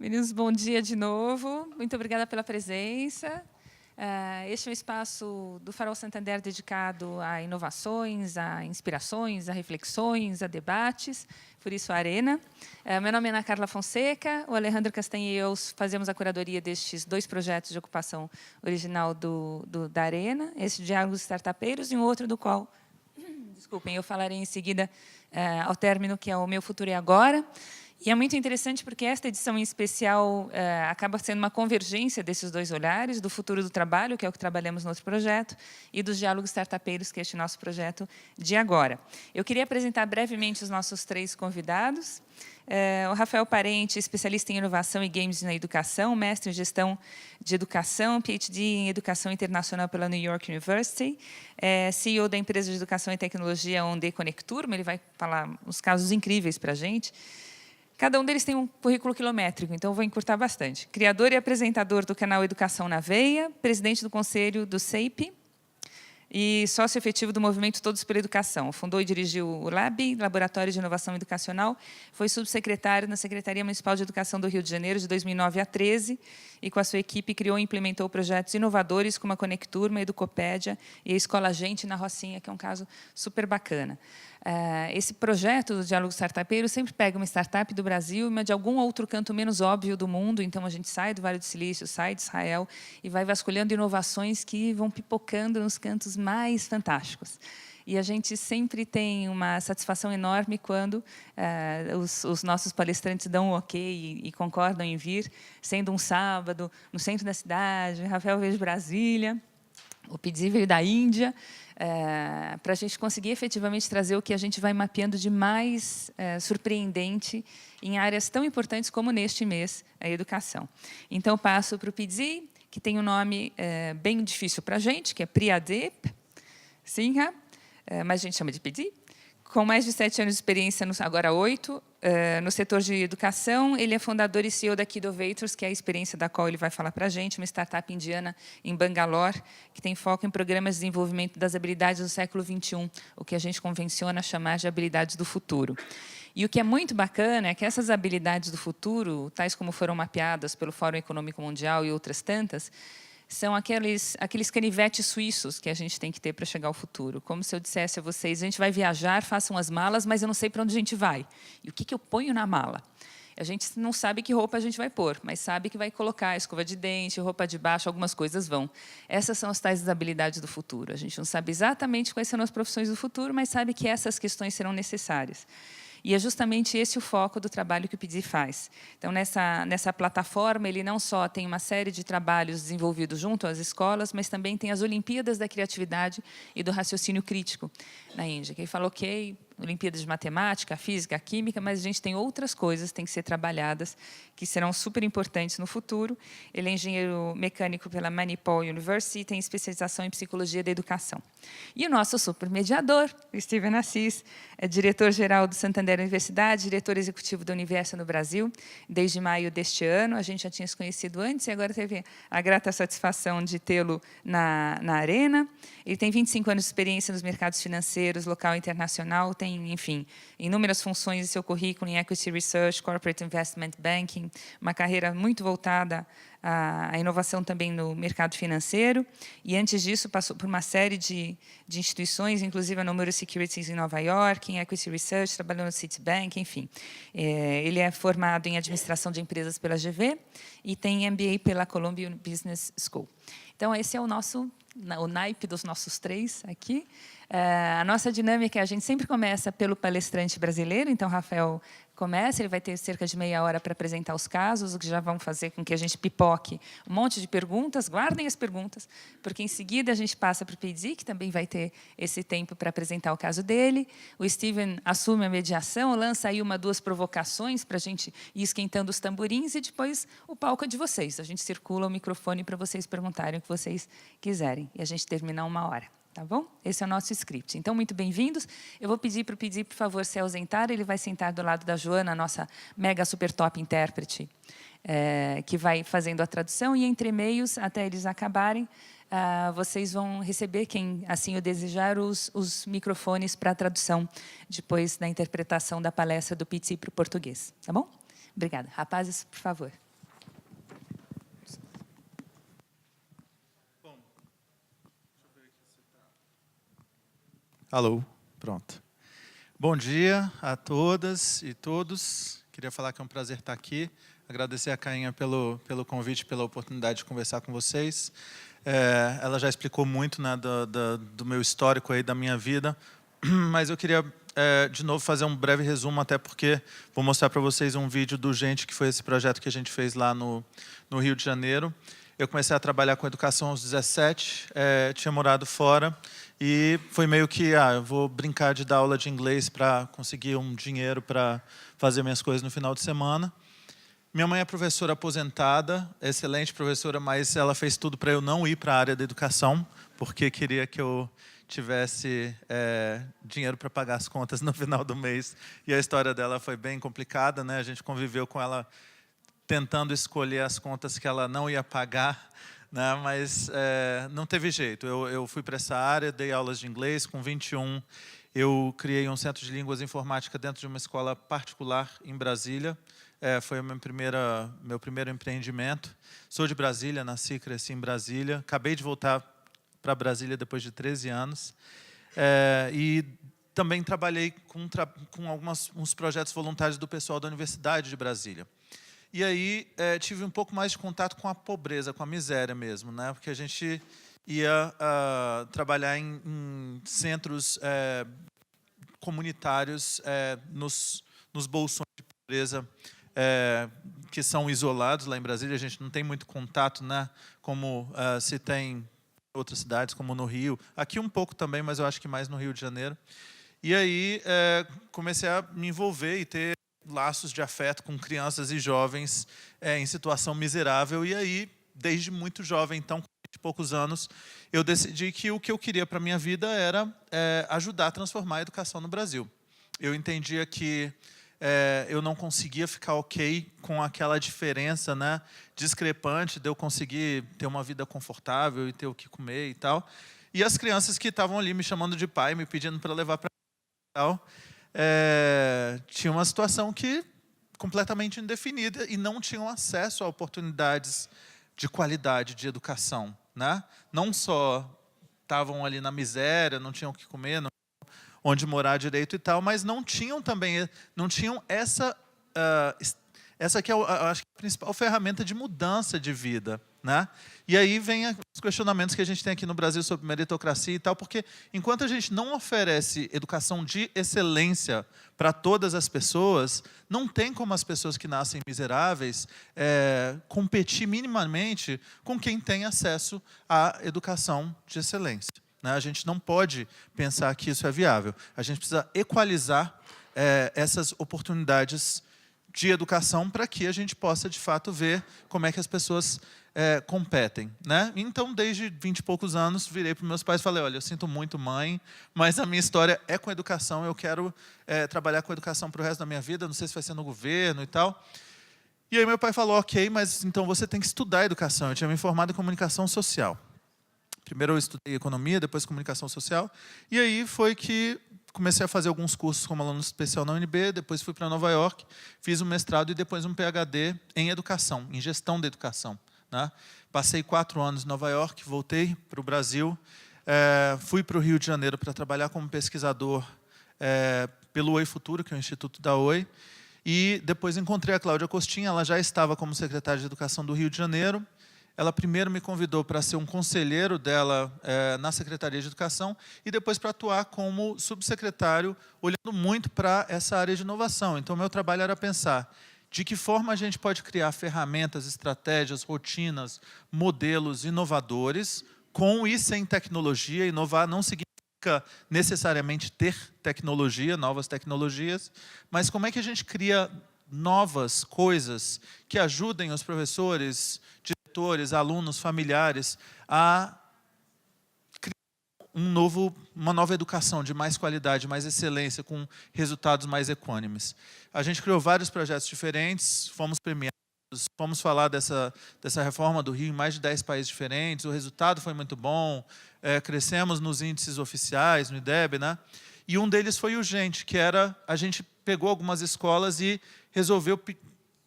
Meninos, bom dia de novo. Muito obrigada pela presença. Este é um espaço do Farol Santander dedicado a inovações, a inspirações, a reflexões, a debates, por isso a Arena. Meu nome é Ana Carla Fonseca, o Alejandro Castanha e eu fazemos a curadoria destes dois projetos de ocupação original da Arena, esse Diálogos Startupeiros e um outro do qual, desculpem, eu falarei em seguida ao término, que é o Meu Futuro é Agora. E é muito interessante porque esta edição em especial acaba sendo uma convergência desses dois olhares, do futuro do trabalho, que é o que trabalhamos no outro projeto, e dos diálogos startupeiros, que é este nosso projeto de agora. Eu queria apresentar brevemente os nossos três convidados. O Rafael Parente, especialista em inovação e games na educação, mestre em gestão de educação, PhD em educação internacional pela New York University, CEO da empresa de educação e tecnologia Onde Conecturma. Ele vai falar uns casos incríveis para a gente. Cada um deles tem um currículo quilométrico, então eu vou encurtar bastante. Criador e apresentador do canal Educação na Veia, presidente do conselho do CEIP e sócio efetivo do movimento Todos pela Educação. Fundou e dirigiu o LAB, Laboratório de Inovação Educacional. Foi subsecretário na Secretaria Municipal de Educação do Rio de Janeiro, de 2009 a 2013, e com a sua equipe criou e implementou projetos inovadores como a Conecturma, a Educopédia e a Escola Gente na Rocinha, que é um caso super bacana. Esse projeto do Diálogo Startupeiro sempre pega uma startup do Brasil e uma de algum outro canto menos óbvio do mundo. Então, a gente sai do Vale do Silício, sai de Israel e vai vasculhando inovações que vão pipocando nos cantos mais fantásticos. E a gente sempre tem uma satisfação enorme quando os nossos palestrantes dão um ok e concordam em vir, sendo um sábado, no centro da cidade. Rafael veio de Brasília, o Pidzi veio da Índia, para a gente conseguir efetivamente trazer o que a gente vai mapeando de mais surpreendente em áreas tão importantes como neste mês, a educação. Então, passo para o Pidzi, que tem um nome bem difícil para a gente, que é Priyadep Sinha, mas a gente chama de Pidzi. Com mais de 7 anos de experiência, agora 8, no setor de educação, ele é fundador e CEO da Kidovators, que é a experiência da qual ele vai falar para a gente, uma startup indiana em Bangalore, que tem foco em programas de desenvolvimento das habilidades do século XXI, o que a gente convenciona chamar de habilidades do futuro. E o que é muito bacana é que essas habilidades do futuro, tais como foram mapeadas pelo Fórum Econômico Mundial e outras tantas, são aqueles canivetes suíços que a gente tem que ter para chegar ao futuro. Como se eu dissesse a vocês, a gente vai viajar, façam as malas, mas eu não sei para onde a gente vai. E o que eu ponho na mala? A gente não sabe que roupa a gente vai pôr, mas sabe que vai colocar escova de dente, roupa de baixo, algumas coisas vão. Essas são as tais habilidades do futuro. A gente não sabe exatamente quais serão as profissões do futuro, mas sabe que essas questões serão necessárias. E é justamente esse o foco do trabalho que o Pidzi faz. Então, nessa plataforma, ele não só tem uma série de trabalhos desenvolvidos junto às escolas, mas também tem as Olimpíadas da Criatividade e do Raciocínio Crítico na Índia. Que ele falou, ok, Olimpíadas de Matemática, Física, Química, mas a gente tem outras coisas que têm que ser trabalhadas, que serão super importantes no futuro. Ele é engenheiro mecânico pela Manipal University e tem especialização em Psicologia da Educação. E o nosso super mediador, o Steven Assis, é diretor-geral do Santander Universidade, diretor executivo da Universo no Brasil, desde maio deste ano. A gente já tinha se conhecido antes e agora teve a grata satisfação de tê-lo na Arena. Ele tem 25 anos de experiência nos mercados financeiros, local e internacional, tem, enfim, inúmeras funções em seu currículo em Equity Research, Corporate Investment Banking, uma carreira muito voltada à inovação também no mercado financeiro, e antes disso passou por uma série de instituições, inclusive a Nomura Securities em Nova York, em Equity Research, trabalhou no Citibank, enfim. Ele é formado em administração de empresas pela GV e tem MBA pela Columbia Business School. Então, esse é o naipe dos nossos três aqui. A nossa dinâmica, a gente sempre começa pelo palestrante brasileiro, então, Rafael começa, ele vai ter cerca de meia hora para apresentar os casos, o que já vão fazer com que a gente pipoque um monte de perguntas, guardem as perguntas, porque em seguida a gente passa para o Pidzi, que também vai ter esse tempo para apresentar o caso dele. O Steven assume a mediação, lança aí duas provocações para a gente ir esquentando os tamborins e depois o palco é de vocês. A gente circula o microfone para vocês perguntarem o que vocês quiserem e a gente termina 1 hora. Tá bom? Esse é o nosso script. Então, muito bem-vindos. Eu vou pedir para o Pidzi, por favor, se ausentar. Ele vai sentar do lado da Joana, nossa mega super top intérprete, que vai fazendo a tradução. E, entre e-mails, até eles acabarem, vocês vão receber, quem assim o desejar, os microfones para a tradução, depois da interpretação da palestra do Pidzi para o português. Tá bom? Obrigada. Rapazes, por favor. Alô, pronto. Bom dia a todas e todos. Queria falar que é um prazer estar aqui. Agradecer a Cainha pelo convite, pela oportunidade de conversar com vocês. Ela já explicou muito, né, do meu histórico, aí, da minha vida, mas eu queria, de novo, fazer um breve resumo, até porque vou mostrar para vocês um vídeo do Gente, que foi esse projeto que a gente fez lá no Rio de Janeiro. Eu comecei a trabalhar com educação aos 17, tinha morado fora, e foi meio que, eu vou brincar de dar aula de inglês para conseguir um dinheiro para fazer minhas coisas no final de semana. Minha mãe é professora aposentada, excelente professora, mas ela fez tudo para eu não ir para a área da educação, porque queria que eu tivesse dinheiro para pagar as contas no final do mês. E a história dela foi bem complicada, né? A gente conviveu com ela tentando escolher as contas que ela não ia pagar, né? Mas não teve jeito. Eu fui para essa área, dei aulas de inglês. Com 21, eu criei um centro de línguas e informática dentro de uma escola particular em Brasília. Foi o meu primeiro empreendimento. Sou de Brasília, nasci e cresci em Brasília. Acabei de voltar para Brasília depois de 13 anos. E também trabalhei com uns projetos voluntários do pessoal da Universidade de Brasília. E aí tive um pouco mais de contato com a pobreza, com a miséria mesmo, né? Porque a gente ia trabalhar em centros comunitários nos bolsões de pobreza que são isolados lá em Brasília. A gente não tem muito contato, né? Como se tem em outras cidades, como no Rio. Aqui um pouco também, mas eu acho que mais no Rio de Janeiro. E aí comecei a me envolver e ter laços de afeto com crianças e jovens em situação miserável. E aí, desde muito jovem, então, com 20 e poucos anos, eu decidi que o que eu queria para a minha vida era ajudar a transformar a educação no Brasil. Eu entendia que eu não conseguia ficar ok com aquela diferença, né, discrepante de eu conseguir ter uma vida confortável e ter o que comer e tal. E as crianças que estavam ali me chamando de pai, me pedindo para levar para tal, tinha uma situação que completamente indefinida e não tinham acesso a oportunidades de qualidade de educação, né? Não só estavam ali na miséria, não tinham o que comer, não tinham onde morar direito e tal, mas não tinham também, não tinham essa que é, eu acho, a principal ferramenta de mudança de vida, né? E aí vem os questionamentos que a gente tem aqui no Brasil sobre meritocracia e tal, porque enquanto a gente não oferece educação de excelência para todas as pessoas, não tem como as pessoas que nascem miseráveis competir minimamente com quem tem acesso à educação de excelência, né? A gente não pode pensar que isso é viável. A gente precisa equalizar essas oportunidades de educação para que a gente possa, de fato, ver como é que as pessoas competem, né? Então, desde 20 e poucos anos, virei para os meus pais e falei, olha, eu sinto muito, mãe, mas a minha história é com educação, eu quero trabalhar com educação para o resto da minha vida, não sei se vai ser no governo e tal. E aí meu pai falou, ok, mas então você tem que estudar educação. Eu tinha me formado em comunicação social. Primeiro eu estudei economia, depois comunicação social, e aí foi que comecei a fazer alguns cursos como aluno especial na UNB, depois fui para Nova York, fiz um mestrado e depois um PhD em educação, em gestão da educação, né? Passei 4 anos em Nova York, voltei para o Brasil, fui para o Rio de Janeiro para trabalhar como pesquisador pelo Oi Futuro, que é o Instituto da Oi, e depois encontrei a Cláudia Costin, ela já estava como secretária de Educação do Rio de Janeiro. Ela primeiro me convidou para ser um conselheiro dela na Secretaria de Educação e depois para atuar como subsecretário, olhando muito para essa área de inovação. Então, meu trabalho era pensar de que forma a gente pode criar ferramentas, estratégias, rotinas, modelos inovadores, com e sem tecnologia. Inovar não significa necessariamente ter tecnologia, novas tecnologias, mas como é que a gente cria novas coisas que ajudem os professores, diretores, alunos, familiares a criar uma nova educação de mais qualidade, mais excelência, com resultados mais equânimes. A gente criou vários projetos diferentes, fomos premiados, fomos falar dessa reforma do Rio em mais de 10 países diferentes, o resultado foi muito bom, crescemos nos índices oficiais, no IDEB, né? E um deles foi o Gente, que era, a gente pegou algumas escolas e resolveu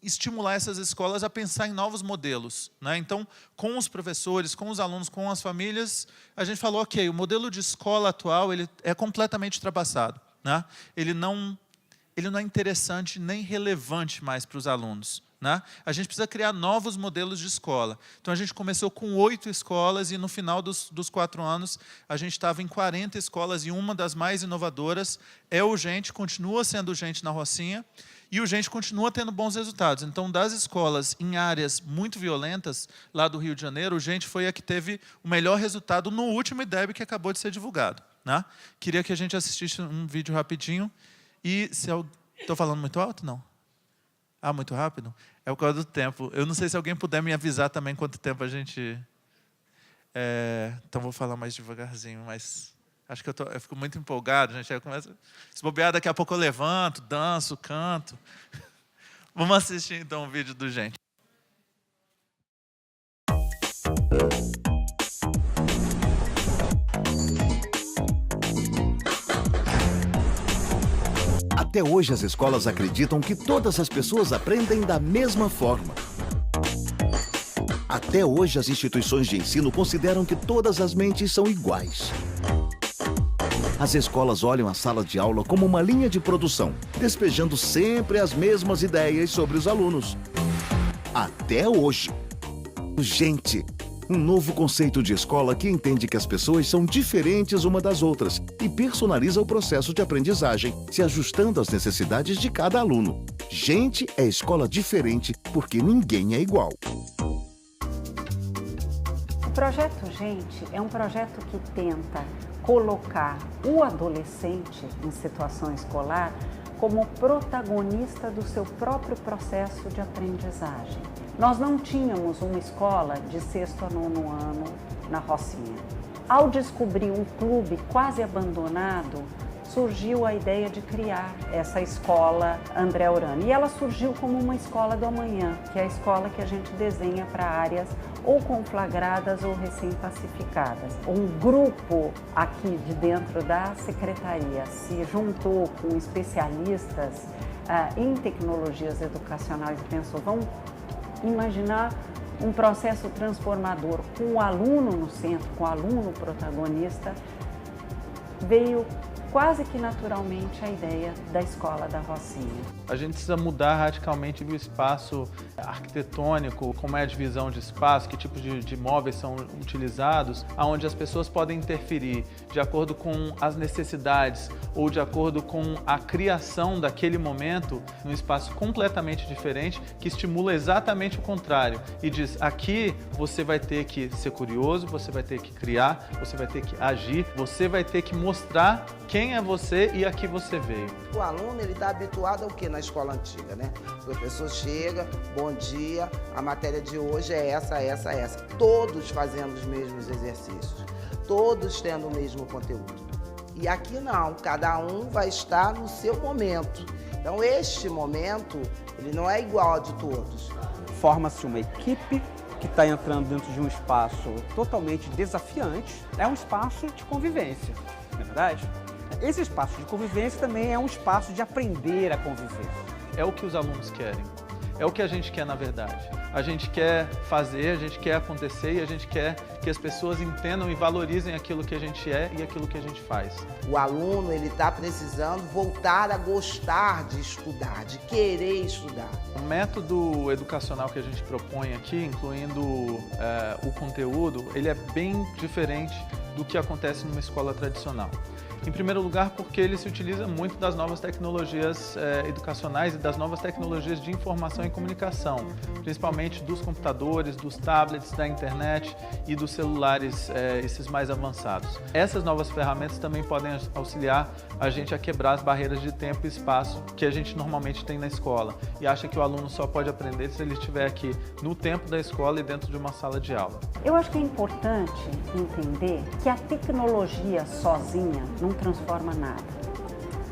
estimular essas escolas a pensar em novos modelos, né? Então, com os professores, com os alunos, com as famílias, a gente falou, ok, o modelo de escola atual ele é completamente ultrapassado, né? Ele não é interessante nem relevante mais para os alunos, né? A gente precisa criar novos modelos de escola. Então, a gente começou com 8 escolas e, no final dos 4 anos, a gente estava em 40 escolas e uma das mais inovadoras é o Gente, continua sendo o Gente na Rocinha, e o Gente continua tendo bons resultados. Então, das escolas em áreas muito violentas, lá do Rio de Janeiro, o Gente foi a que teve o melhor resultado no último IDEB que acabou de ser divulgado, né? Queria que a gente assistisse um vídeo rapidinho. E se eu estou falando muito alto, não? Ah, muito rápido? É por causa do tempo. Eu não sei se alguém puder me avisar também quanto tempo a gente... Então, vou falar mais devagarzinho, mas... Acho que eu fico muito empolgado, gente. Aí começa, se bobear, daqui a pouco eu levanto, danço, canto. Vamos assistir, então, o vídeo do Gente. Até hoje, as escolas acreditam que todas as pessoas aprendem da mesma forma. Até hoje, as instituições de ensino consideram que todas as mentes são iguais. As escolas olham a sala de aula como uma linha de produção, despejando sempre as mesmas ideias sobre os alunos. Até hoje. Gente, um novo conceito de escola que entende que as pessoas são diferentes uma das outras e personaliza o processo de aprendizagem, se ajustando às necessidades de cada aluno. Gente é escola diferente porque ninguém é igual. O projeto Gente é um projeto que tenta colocar o adolescente em situação escolar como protagonista do seu próprio processo de aprendizagem. Nós não tínhamos uma escola de 6º a 9º ano na Rocinha. Ao descobrir um clube quase abandonado, surgiu a ideia de criar essa escola André Urani. E ela surgiu como uma escola do amanhã, que é a escola que a gente desenha para áreas ou conflagradas ou recém-pacificadas. Um grupo aqui de dentro da secretaria se juntou com especialistas em tecnologias educacionais e pensou, vamos imaginar um processo transformador com o aluno no centro, com o aluno protagonista. Veio quase que naturalmente a ideia da escola da Rocinha. A gente precisa mudar radicalmente o espaço arquitetônico, como é a divisão de espaço, que tipos de móveis são utilizados, aonde as pessoas podem interferir de acordo com as necessidades ou de acordo com a criação daquele momento, num espaço completamente diferente, que estimula exatamente o contrário e diz, aqui você vai ter que ser curioso, você vai ter que criar, você vai ter que agir, você vai ter que mostrar quem é você e a que você veio. O aluno ele está habituado ao que na escola antiga, né? O professor chega, bom dia, a matéria de hoje é essa, essa, essa. Todos fazendo os mesmos exercícios, todos tendo o mesmo conteúdo. E aqui não, cada um vai estar no seu momento. Então este momento, ele não é igual ao de todos. Forma-se uma equipe que está entrando dentro de um espaço totalmente desafiante, é um espaço de convivência, não é verdade? Esse espaço de convivência também é um espaço de aprender a conviver. É o que os alunos querem, é o que a gente quer na verdade. A gente quer fazer, a gente quer acontecer e a gente quer que as pessoas entendam e valorizem aquilo que a gente é e aquilo que a gente faz. O aluno ele está precisando voltar a gostar de estudar, de querer estudar. O método educacional que a gente propõe aqui, incluindo o conteúdo, ele é bem diferente do que acontece numa escola tradicional. Em primeiro lugar, porque ele se utiliza muito das novas tecnologias educacionais e das novas tecnologias de informação e comunicação, principalmente dos computadores, dos tablets, da internet e dos celulares, esses mais avançados. Essas novas ferramentas também podem auxiliar a gente a quebrar as barreiras de tempo e espaço que a gente normalmente tem na escola e acha que o aluno só pode aprender se ele estiver aqui no tempo da escola e dentro de uma sala de aula. Eu acho que é importante entender que a tecnologia sozinha não transforma nada.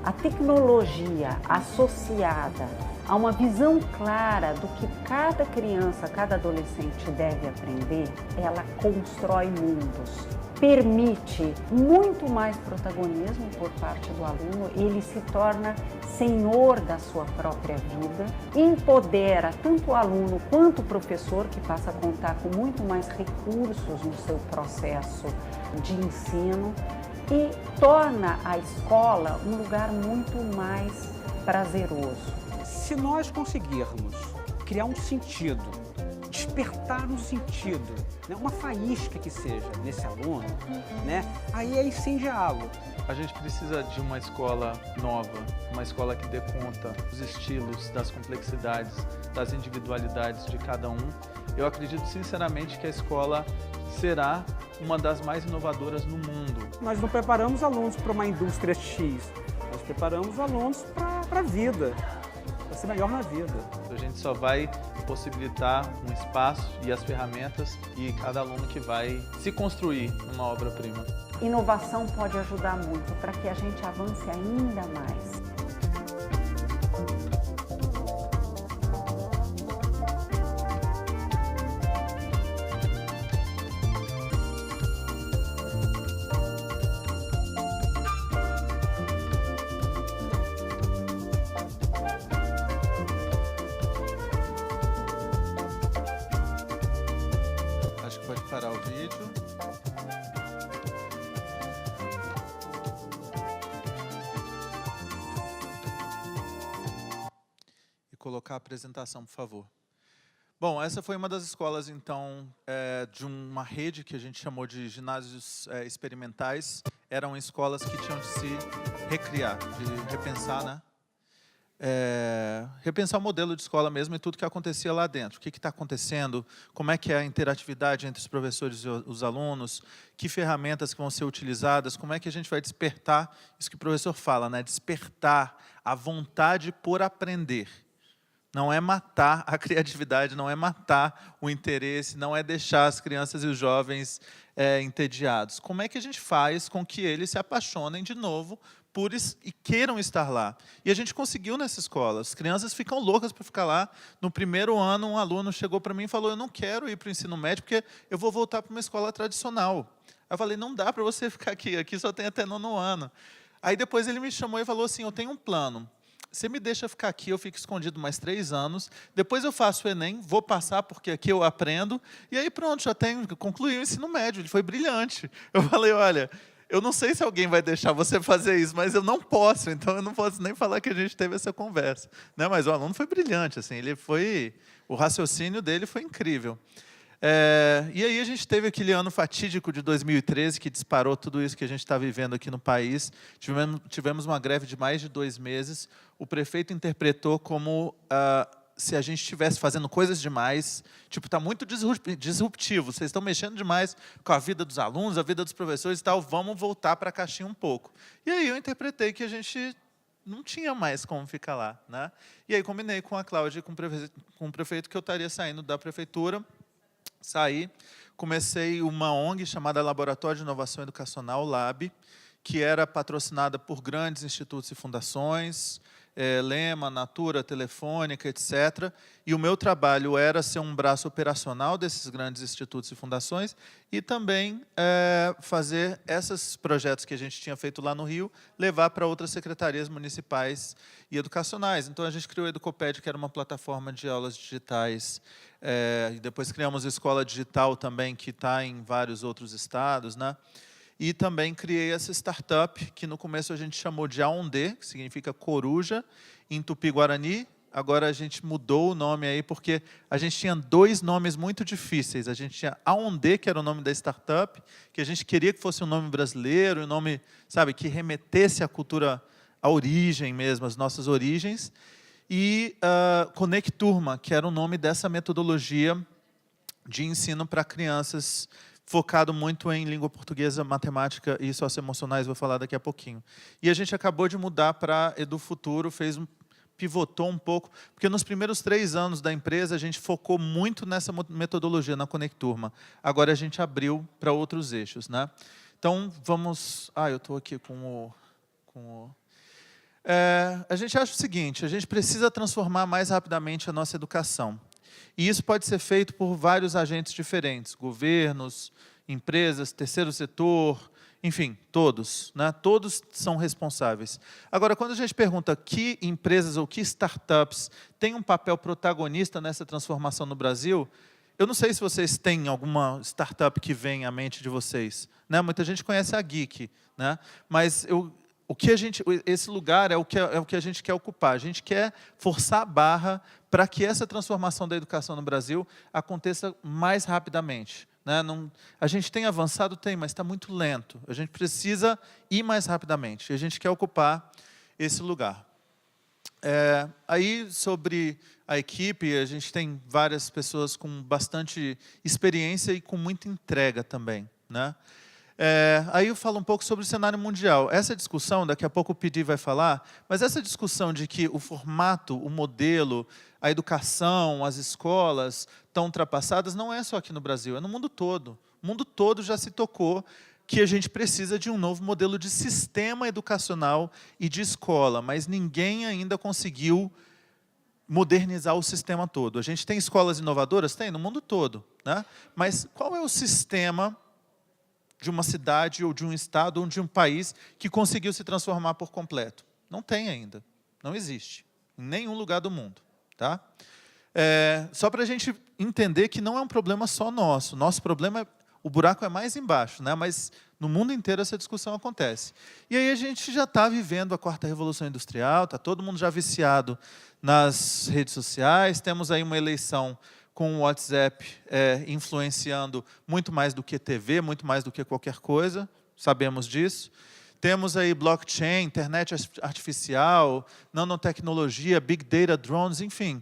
A tecnologia associada há uma visão clara do que cada criança, cada adolescente deve aprender, ela constrói mundos. Permite muito mais protagonismo por parte do aluno, ele se torna senhor da sua própria vida, empodera tanto o aluno quanto o professor, que passa a contar com muito mais recursos no seu processo de ensino, e torna a escola um lugar muito mais prazeroso. Se nós conseguirmos criar um sentido, despertar um sentido, né, uma faísca que seja nesse aluno, né, aí sem diálogo. A gente precisa de uma escola nova, uma escola que dê conta dos estilos, das complexidades, das individualidades de cada um. Eu acredito sinceramente que a escola será uma das mais inovadoras no mundo. Nós não preparamos alunos para uma indústria X, nós preparamos alunos para a vida, para ser melhor na vida. A gente só vai possibilitar um espaço e as ferramentas e cada aluno que vai se construir numa obra-prima. Inovação pode ajudar muito para que a gente avance ainda mais. Acho que pode parar o vídeo. E colocar a apresentação, por favor. Bom, essa foi uma das escolas, então, de uma rede que a gente chamou de ginásios experimentais. Eram escolas que tinham de se recriar, de repensar, né? Repensar o modelo de escola mesmo e tudo que acontecia lá dentro. O que está acontecendo, como é que é a interatividade entre os professores e os alunos, que ferramentas que vão ser utilizadas, como é que a gente vai despertar, isso que o professor fala, né? Despertar a vontade por aprender. Não é matar a criatividade, não é matar o interesse, não é deixar as crianças e os jovens entediados. Como é que a gente faz com que eles se apaixonem de novo e queiram estar lá? E a gente conseguiu nessa escola. As crianças ficam loucas para ficar lá. No primeiro ano, um aluno chegou para mim e falou: eu não quero ir para o ensino médio porque eu vou voltar para uma escola tradicional. Eu falei: não dá para você ficar aqui só tem até 9º ano. Aí depois ele me chamou e falou assim: eu tenho um plano. Você me deixa ficar aqui, eu fico escondido mais 3 anos, depois eu faço o Enem, vou passar porque aqui eu aprendo, e aí pronto, concluí o ensino médio, ele foi brilhante. Eu falei: olha, eu não sei se alguém vai deixar você fazer isso, mas eu não posso, então eu não posso nem falar que a gente teve essa conversa. Né? Mas o aluno foi brilhante, assim, o raciocínio dele foi incrível. E aí a gente teve aquele ano fatídico de 2013, que disparou tudo isso que a gente está vivendo aqui no país. Tivemos uma greve de mais de 2 meses. O prefeito interpretou como se a gente estivesse fazendo coisas demais, tipo, está muito disruptivo, vocês estão mexendo demais com a vida dos alunos, a vida dos professores e tal, vamos voltar para a caixinha um pouco. E aí eu interpretei que a gente não tinha mais como ficar lá. Né? E aí combinei com a Cláudia e com o prefeito que eu estaria saindo da prefeitura. Saí, comecei uma ONG chamada Laboratório de Inovação Educacional, LAB, que era patrocinada por grandes institutos e fundações, Lema, Natura, Telefônica, etc. E o meu trabalho era ser um braço operacional desses grandes institutos e fundações e também fazer esses projetos que a gente tinha feito lá no Rio, levar para outras secretarias municipais e educacionais. Então, a gente criou o Educoped, que era uma plataforma de aulas digitais. E depois criamos a Escola Digital também, que está em vários outros estados, né? E também criei essa startup, que no começo a gente chamou de Aondê, que significa coruja, em Tupi-Guarani. Agora a gente mudou o nome aí, porque a gente tinha 2 nomes muito difíceis. A gente tinha Aondê, que era o nome da startup, que a gente queria que fosse um nome brasileiro, um nome, sabe, que remetesse à cultura, à origem mesmo, às nossas origens. E Conecturma, que era o nome dessa metodologia de ensino para crianças, focado muito em língua portuguesa, matemática e socioemocionais, vou falar daqui a pouquinho. E a gente acabou de mudar para EduFuturo, pivotou um pouco, porque nos primeiros 3 anos da empresa a gente focou muito nessa metodologia, na Conecturma. Agora a gente abriu para outros eixos. Né? Então, vamos... eu estou aqui com o... A gente acha o seguinte, a gente precisa transformar mais rapidamente a nossa educação. E isso pode ser feito por vários agentes diferentes, governos, empresas, terceiro setor, enfim, todos, né? Todos são responsáveis. Agora, quando a gente pergunta que empresas ou que startups têm um papel protagonista nessa transformação no Brasil, eu não sei se vocês têm alguma startup que vem à mente de vocês, né? Muita gente conhece a Geek, né? Mas esse lugar é o que a gente quer ocupar. A gente quer forçar a barra para que essa transformação da educação no Brasil aconteça mais rapidamente. Né? A gente tem avançado, mas está muito lento. A gente precisa ir mais rapidamente. E a gente quer ocupar esse lugar. Aí, sobre a equipe, a gente tem várias pessoas com bastante experiência e com muita entrega também. Né? Aí eu falo um pouco sobre o cenário mundial. Essa discussão, daqui a pouco o PD vai falar, mas essa discussão de que o formato, o modelo, a educação, as escolas estão ultrapassadas, não é só aqui no Brasil, é no mundo todo. O mundo todo já se tocou que a gente precisa de um novo modelo de sistema educacional e de escola, mas ninguém ainda conseguiu modernizar o sistema todo. A gente tem escolas inovadoras? Tem, no mundo todo. Né? Mas qual é o sistema de uma cidade, ou de um estado, ou de um país que conseguiu se transformar por completo? Não tem ainda. Não existe. Em nenhum lugar do mundo. Tá? Só para a gente entender que não é um problema só nosso. Nosso problema, o buraco é mais embaixo, né? Mas no mundo inteiro essa discussão acontece. E aí a gente já está vivendo a quarta revolução industrial, está todo mundo já viciado nas redes sociais, temos aí uma eleição com o WhatsApp influenciando muito mais do que TV, muito mais do que qualquer coisa, sabemos disso. Temos aí blockchain, internet artificial, nanotecnologia, big data, drones, enfim.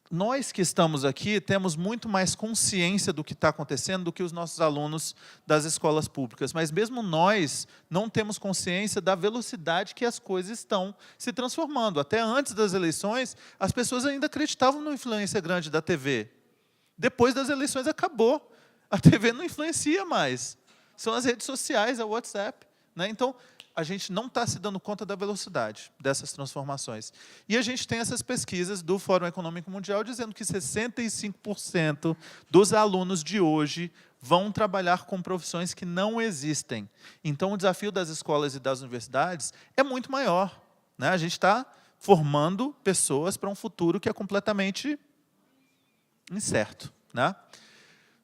Nós que estamos aqui temos muito mais consciência do que está acontecendo do que os nossos alunos das escolas públicas. Mas mesmo nós não temos consciência da velocidade que as coisas estão se transformando. Até antes das eleições, as pessoas ainda acreditavam na influência grande da TV. Depois das eleições acabou. A TV não influencia mais. São as redes sociais, é o WhatsApp. Né? Então, a gente não está se dando conta da velocidade dessas transformações. E a gente tem essas pesquisas do Fórum Econômico Mundial dizendo que 65% dos alunos de hoje vão trabalhar com profissões que não existem. Então, o desafio das escolas e das universidades é muito maior. Né? A gente está formando pessoas para um futuro que é completamente incerto. Né?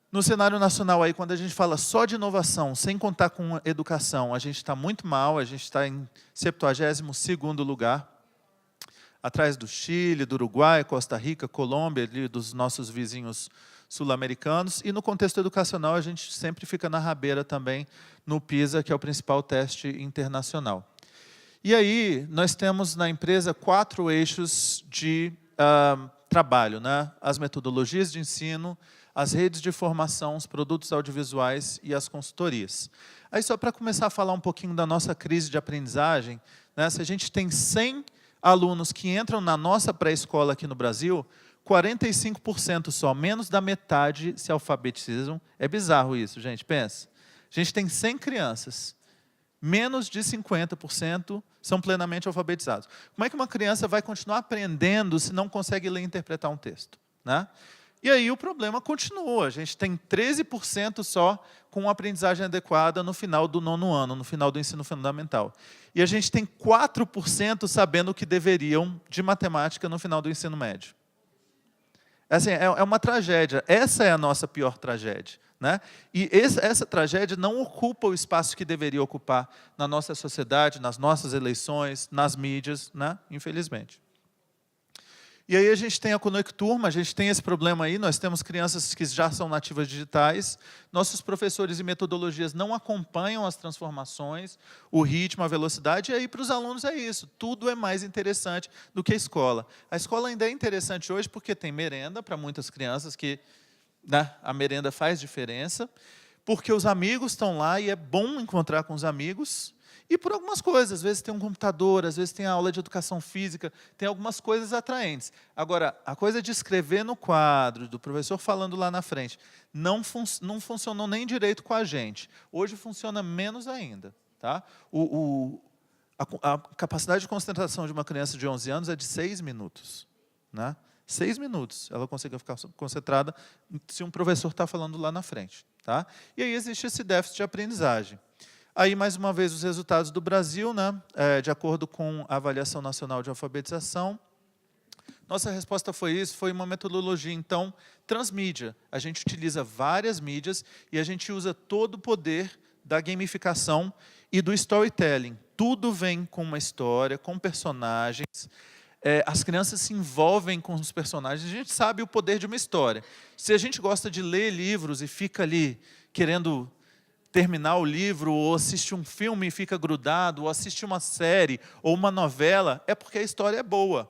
No cenário nacional, aí, quando a gente fala só de inovação, sem contar com educação, a gente está muito mal, a gente está em 72º lugar, atrás do Chile, do Uruguai, Costa Rica, Colômbia, ali, dos nossos vizinhos sul-americanos. E no contexto educacional, a gente sempre fica na rabeira também no PISA, que é o principal teste internacional. E aí, nós temos na empresa 4 eixos de trabalho, né? As metodologias de ensino, as redes de formação, os produtos audiovisuais e as consultorias. Aí, só para começar a falar um pouquinho da nossa crise de aprendizagem, né, se a gente tem 100 alunos que entram na nossa pré-escola aqui no Brasil, 45% só, menos da metade se alfabetizam. É bizarro isso, gente, pensa. A gente tem 100 crianças, menos de 50% são plenamente alfabetizados. Como é que uma criança vai continuar aprendendo se não consegue ler e interpretar um texto? Né? E aí o problema continua. A gente tem 13% só com aprendizagem adequada no final do 9º ano, no final do ensino fundamental. E a gente tem 4% sabendo o que deveriam de matemática no final do ensino médio. Assim, é uma tragédia. Essa é a nossa pior tragédia. Né? E essa tragédia não ocupa o espaço que deveria ocupar na nossa sociedade, nas nossas eleições, nas mídias, né? Infelizmente. E aí a gente tem a Conecturma, a gente tem esse problema aí, nós temos crianças que já são nativas digitais, nossos professores e metodologias não acompanham as transformações, o ritmo, a velocidade, e aí para os alunos é isso, tudo é mais interessante do que a escola. A escola ainda é interessante hoje porque tem merenda para muitas crianças, que né, a merenda faz diferença, porque os amigos estão lá e é bom encontrar com os amigos, e por algumas coisas, às vezes tem um computador, às vezes tem a aula de educação física, tem algumas coisas atraentes. Agora, a coisa de escrever no quadro, do professor falando lá na frente, não funcionou nem direito com a gente. Hoje funciona menos ainda. Tá? A capacidade de concentração de uma criança de 11 anos é de 6 minutos. Né? 6 minutos ela consegue ficar concentrada se um professor está falando lá na frente. Tá? E aí existe esse déficit de aprendizagem. Aí, mais uma vez, os resultados do Brasil, né? De acordo com a Avaliação Nacional de Alfabetização. Nossa resposta foi isso, foi uma metodologia, então, transmídia. A gente utiliza várias mídias e a gente usa todo o poder da gamificação e do storytelling. Tudo vem com uma história, com personagens. As crianças se envolvem com os personagens. A gente sabe o poder de uma história. Se a gente gosta de ler livros e fica ali querendo terminar o livro, ou assiste um filme e fica grudado, ou assiste uma série, ou uma novela, é porque a história é boa.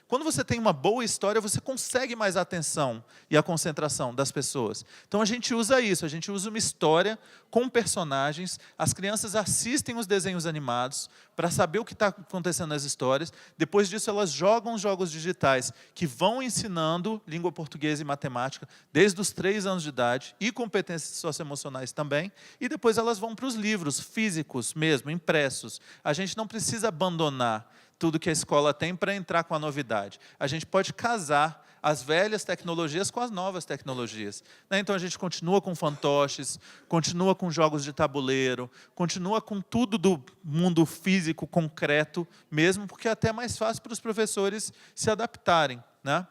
Quando você tem uma boa história, você consegue mais a atenção e a concentração das pessoas. Então, a gente usa isso, a gente usa uma história com personagens, as crianças assistem os desenhos animados para saber o que está acontecendo nas histórias. Depois disso, elas jogam jogos digitais que vão ensinando língua portuguesa e matemática desde os 3 anos de idade, e competências socioemocionais também, e depois elas vão para os livros físicos mesmo, impressos. A gente não precisa abandonar tudo que a escola tem para entrar com a novidade. A gente pode casar as velhas tecnologias com as novas tecnologias. Então, a gente continua com fantoches, continua com jogos de tabuleiro, continua com tudo do mundo físico, concreto mesmo, porque é até mais fácil para os professores se adaptarem. Né?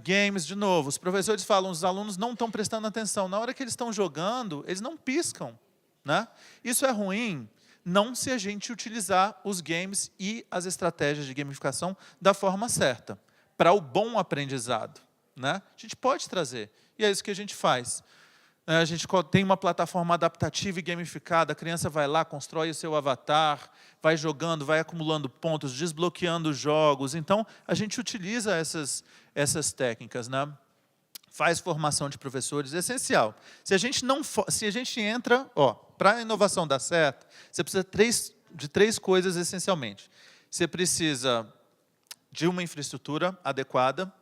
Games, de novo, os professores falam, os alunos não estão prestando atenção. Na hora que eles estão jogando, eles não piscam. Né? Isso é ruim, não se a gente utilizar os games e as estratégias de gamificação da forma certa, para o bom aprendizado. Né? A gente pode trazer, e é isso que a gente faz. A gente tem uma plataforma adaptativa e gamificada, a criança vai lá, constrói o seu avatar, vai jogando, vai acumulando pontos, desbloqueando jogos. Então, a gente utiliza essas técnicas. Né? Faz formação de professores, é essencial. Se a gente entra, para a inovação dar certo, você precisa de 3 coisas essencialmente. Você precisa de uma infraestrutura adequada.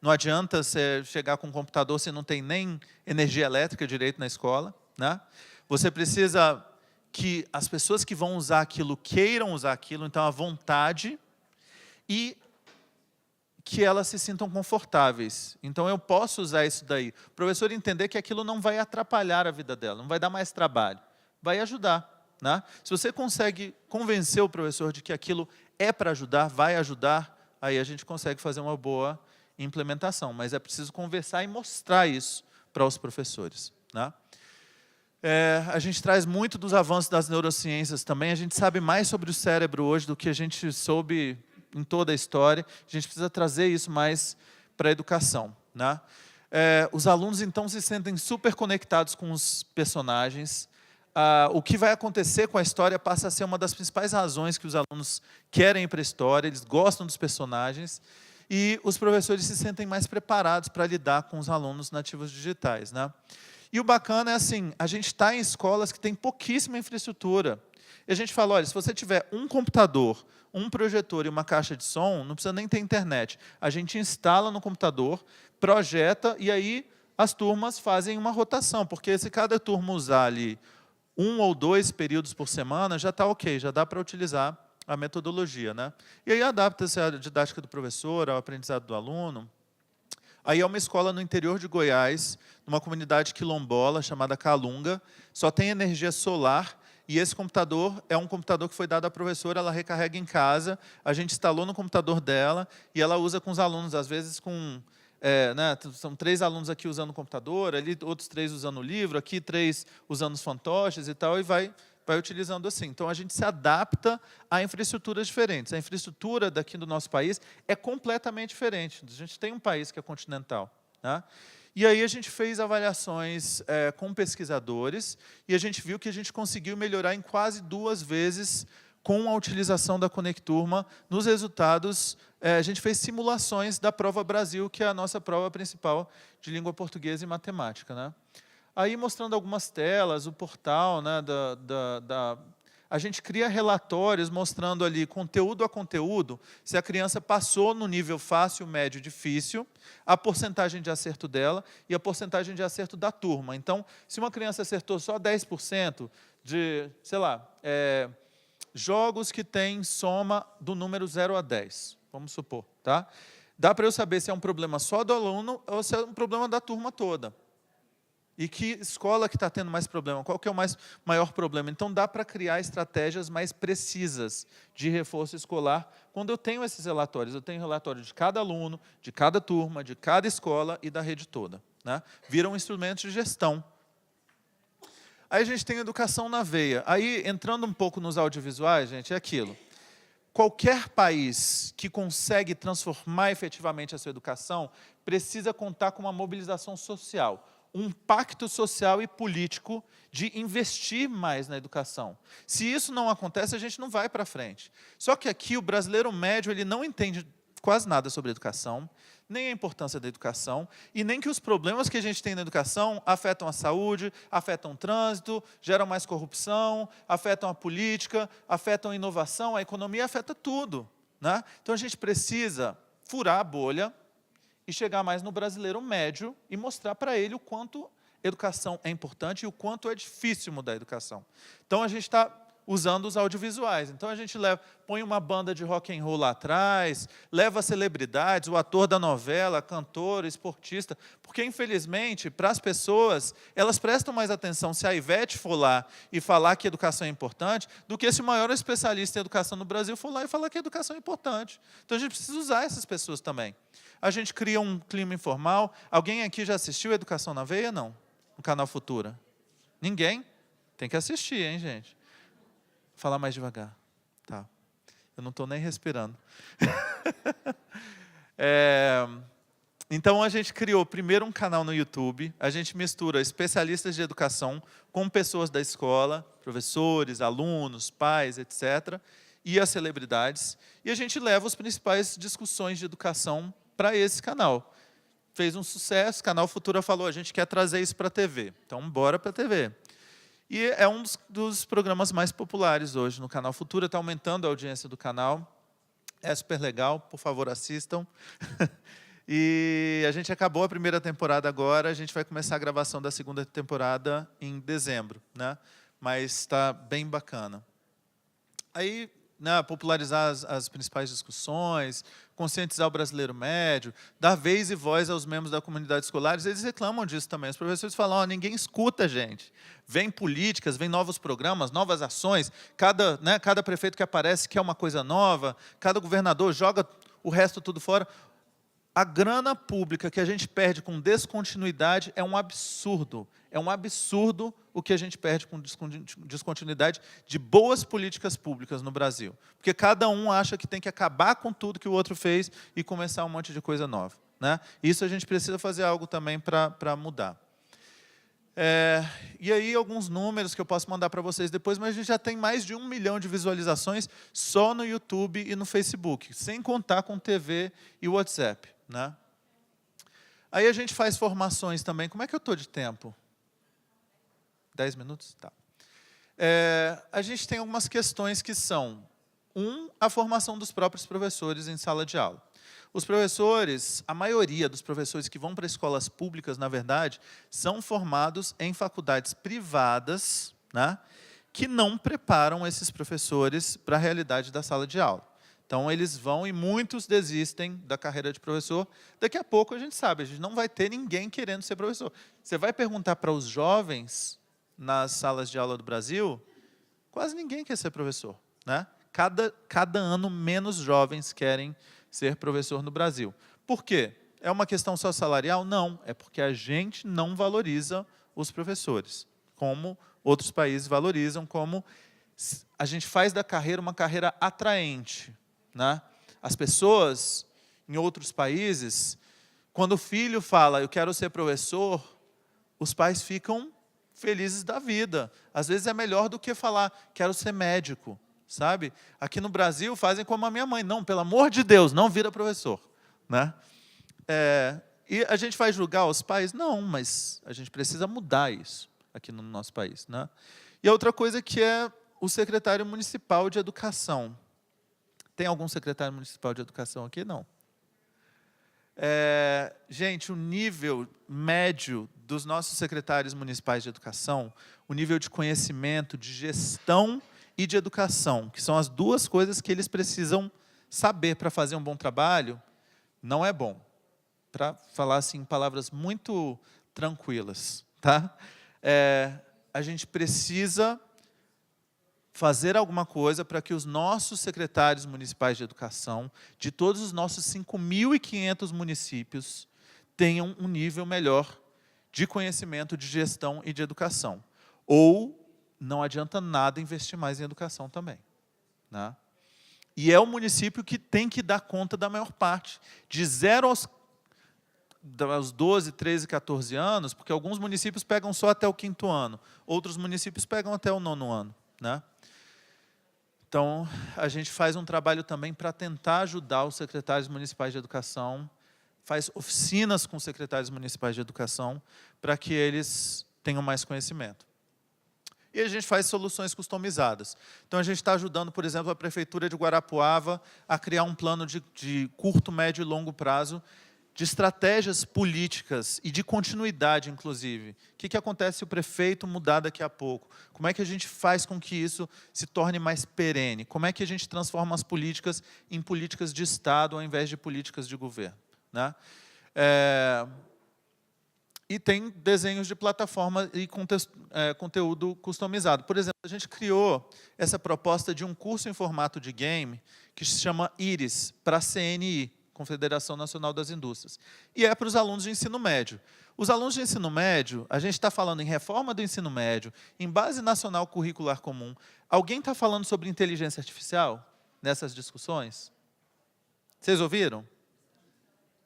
Não adianta você chegar com um computador se não tem nem energia elétrica direito na escola. Né? Você precisa que as pessoas que vão usar aquilo queiram usar aquilo, então a vontade, e que elas se sintam confortáveis. Então, eu posso usar isso daí. O professor entender que aquilo não vai atrapalhar a vida dela, não vai dar mais trabalho, vai ajudar. Né? Se você consegue convencer o professor de que aquilo é para ajudar, vai ajudar, aí a gente consegue fazer uma boa implementação. Mas é preciso conversar e mostrar isso para os professores. Né? A gente traz muito dos avanços das neurociências também. A gente sabe mais sobre o cérebro hoje do que a gente soube em toda a história. A gente precisa trazer isso mais para a educação. Né? Os alunos, então, se sentem super conectados com os personagens. O que vai acontecer com a história passa a ser uma das principais razões que os alunos querem ir para a história, eles gostam dos personagens, e os professores se sentem mais preparados para lidar com os alunos nativos digitais. Né? E o bacana é assim, a gente está em escolas que têm pouquíssima infraestrutura. E a gente fala, olha, se você tiver um computador, um projetor e uma caixa de som, não precisa nem ter internet. A gente instala no computador, projeta, e aí as turmas fazem uma rotação, porque se cada turma usar ali 1 ou 2 períodos por semana, já está ok, já dá para utilizar a metodologia. Né? E aí adapta-se a didática do professor, ao aprendizado do aluno. Aí é uma escola no interior de Goiás, numa comunidade quilombola chamada Calunga, só tem energia solar, e esse computador é um computador que foi dado à professora, ela recarrega em casa, a gente instalou no computador dela, e ela usa com os alunos, às vezes com... né, são 3 alunos aqui usando o computador, ali outros 3 usando o livro, aqui 3 usando os fantoches e tal, e vai utilizando assim. Então, a gente se adapta a infraestruturas diferentes. A infraestrutura daqui do nosso país é completamente diferente. A gente tem um país que é continental. Né? E aí a gente fez avaliações com pesquisadores, e a gente viu que a gente conseguiu melhorar em quase 2 vezes com a utilização da Conecturma. Nos resultados, a gente fez simulações da Prova Brasil, que é a nossa prova principal de língua portuguesa e matemática. Né? Aí, mostrando algumas telas, o portal, né, a gente cria relatórios mostrando ali, conteúdo a conteúdo, se a criança passou no nível fácil, médio, difícil, a porcentagem de acerto dela e a porcentagem de acerto da turma. Então, se uma criança acertou só 10% de, sei lá, jogos que têm soma do número 0 a 10, vamos supor, tá? Dá para eu saber se é um problema só do aluno ou se é um problema da turma toda. E que escola que está tendo mais problema? Qual que é o maior problema? Então, dá para criar estratégias mais precisas de reforço escolar quando eu tenho esses relatórios. Eu tenho relatório de cada aluno, de cada turma, de cada escola e da rede toda, né? Viram instrumentos de gestão. Aí a gente tem educação na veia. Aí, entrando um pouco nos audiovisuais, gente, é aquilo. Qualquer país que consegue transformar efetivamente a sua educação precisa contar com uma mobilização social, um pacto social e político de investir mais na educação. Se isso não acontece, a gente não vai para frente. Só que aqui o brasileiro médio ele não entende quase nada sobre educação, nem a importância da educação, e nem que os problemas que a gente tem na educação afetam a saúde, afetam o trânsito, geram mais corrupção, afetam a política, afetam a inovação, a economia, afeta tudo, né? Então a gente precisa furar a bolha e chegar mais no brasileiro médio e mostrar para ele o quanto educação é importante e o quanto é difícil mudar a educação. Então, a gente está usando os audiovisuais. Então, a gente põe uma banda de rock and roll lá atrás, leva celebridades, o ator da novela, cantor, esportista, porque, infelizmente, para as pessoas, elas prestam mais atenção se a Ivete for lá e falar que educação é importante, do que se o maior especialista em educação no Brasil for lá e falar que a educação é importante. Então, a gente precisa usar essas pessoas também. A gente cria um clima informal. Alguém aqui já assistiu Educação na Veia? Não. No canal Futura? Ninguém? Tem que assistir, hein, gente? Vou falar mais devagar. Tá. Eu não estou nem respirando. Então, a gente criou primeiro um canal no YouTube. A gente mistura especialistas de educação com pessoas da escola, professores, alunos, pais, etc., e as celebridades. E a gente leva as principais discussões de educação para esse canal. Fez um sucesso, o canal Futura falou, a gente quer trazer isso para a TV. Então, bora para a TV. E é um dos programas mais populares hoje no canal Futura, está aumentando a audiência do canal. É super legal, por favor, assistam. E a gente acabou a primeira temporada agora, a gente vai começar a gravação da segunda temporada em dezembro, né? Mas está bem bacana. Aí, né, popularizar as principais discussões, conscientizar o brasileiro médio, dar vez e voz aos membros da comunidade escolar, eles reclamam disso também. Os professores falam, oh, ninguém escuta a gente. Vem políticas, vem novos programas, novas ações, cada prefeito que aparece quer uma coisa nova, cada governador joga o resto tudo fora. A grana pública que a gente perde com descontinuidade é um absurdo. É um absurdo o que a gente perde com descontinuidade de boas políticas públicas no Brasil. Porque cada um acha que tem que acabar com tudo que o outro fez e começar um monte de coisa nova, né? Isso a gente precisa fazer algo também para mudar. E aí, alguns números que eu posso mandar para vocês depois, mas a gente já tem mais de 1 milhão de visualizações só no YouTube e no Facebook, sem contar com TV e WhatsApp, né? Aí a gente faz formações também. Como é que eu estou de tempo? 10 minutos? Tá. A gente tem algumas questões que são, a formação dos próprios professores em sala de aula. Os professores, a maioria dos professores que vão para escolas públicas, na verdade, são formados em faculdades privadas, né, que não preparam esses professores para a realidade da sala de aula. Então, eles vão e muitos desistem da carreira de professor. Daqui a pouco, a gente sabe, a gente não vai ter ninguém querendo ser professor. Você vai perguntar para os jovens nas salas de aula do Brasil, quase ninguém quer ser professor, né? Cada ano, menos jovens querem ser professor no Brasil. Por quê? É uma questão só salarial? Não, é porque a gente não valoriza os professores, como outros países valorizam, como a gente faz da carreira uma carreira atraente, né? As pessoas, em outros países, quando o filho fala, eu quero ser professor, os pais ficam felizes da vida. Às vezes é melhor do que falar, quero ser médico, sabe? Aqui no Brasil fazem como a minha mãe, não, pelo amor de Deus, não vira professor, né? E a gente vai julgar os pais? Não, mas a gente precisa mudar isso aqui no nosso país, né? E a outra coisa que é o secretário municipal de educação. Tem algum secretário municipal de educação aqui? Não. Gente, o nível médio dos nossos secretários municipais de educação, o nível de conhecimento, de gestão e de educação, que são as duas coisas que eles precisam saber para fazer um bom trabalho, não é bom. Para falar assim, em palavras muito tranquilas. Tá? A gente precisa fazer alguma coisa para que os nossos secretários municipais de educação, de todos os nossos 5.500 municípios, tenham um nível melhor de conhecimento, de gestão e de educação. Ou não adianta nada investir mais em educação também. Né? E é o município que tem que dar conta da maior parte. De 0 aos 12, 13, 14 anos, porque alguns municípios pegam só até o 5º ano, outros municípios pegam até o 9º ano. Né? Então, a gente faz um trabalho também para tentar ajudar os secretários municipais de educação, faz oficinas com os secretários municipais de educação, para que eles tenham mais conhecimento. E a gente faz soluções customizadas. Então, a gente está ajudando, por exemplo, a Prefeitura de Guarapuava a criar um plano de curto, médio e longo prazo de estratégias políticas e de continuidade, inclusive. O que acontece se o prefeito mudar daqui a pouco? Como é que a gente faz com que isso se torne mais perene? Como é que a gente transforma as políticas em políticas de Estado ao invés de políticas de governo? Né? E tem desenhos de plataforma e conteúdo customizado. Por exemplo, a gente criou essa proposta de um curso em formato de game que se chama IRIS, para a CNI, Confederação Nacional das Indústrias. E é para os alunos de ensino médio. Os alunos de ensino médio, a gente está falando em reforma do ensino médio, em base nacional curricular comum. Alguém está falando sobre inteligência artificial nessas discussões? Vocês ouviram?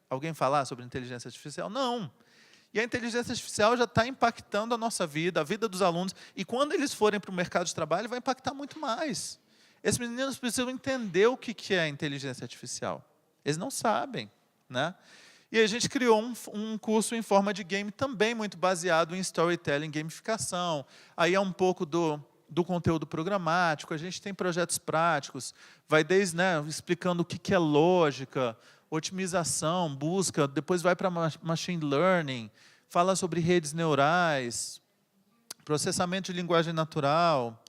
Alguém falar sobre inteligência artificial? Não. E a inteligência artificial já está impactando a nossa vida, a vida dos alunos, e quando eles forem para o mercado de trabalho, vai impactar muito mais. Esses meninos precisam entender o que é a inteligência artificial. Eles não sabem. Né? E a gente criou um curso em forma de game também muito baseado em storytelling, gamificação. Aí é um pouco do conteúdo programático, a gente tem projetos práticos, vai desde explicando o que é lógica, otimização, busca, depois vai para machine learning, fala sobre redes neurais, processamento de linguagem natural.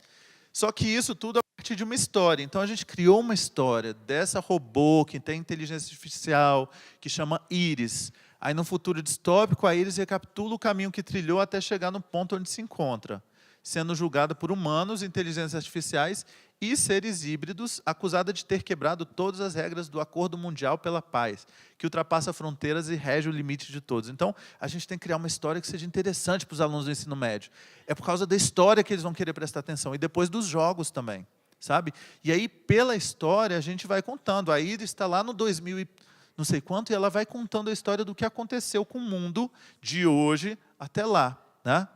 Só que isso tudo a partir de uma história. Então, a gente criou uma história dessa robô que tem inteligência artificial, que chama Iris. Aí, no futuro distópico, a Iris recapitula o caminho que trilhou até chegar no ponto onde se encontra, sendo julgada por humanos, inteligências artificiais e seres híbridos, acusada de ter quebrado todas as regras do Acordo Mundial pela Paz, que ultrapassa fronteiras e rege o limite de todos. Então, a gente tem que criar uma história que seja interessante para os alunos do ensino médio. É por causa da história que eles vão querer prestar atenção, e depois dos jogos também, sabe? E aí, pela história, a gente vai contando. A Iris está lá no 2000 e não sei quanto, e ela vai contando a história do que aconteceu com o mundo de hoje até lá. Né?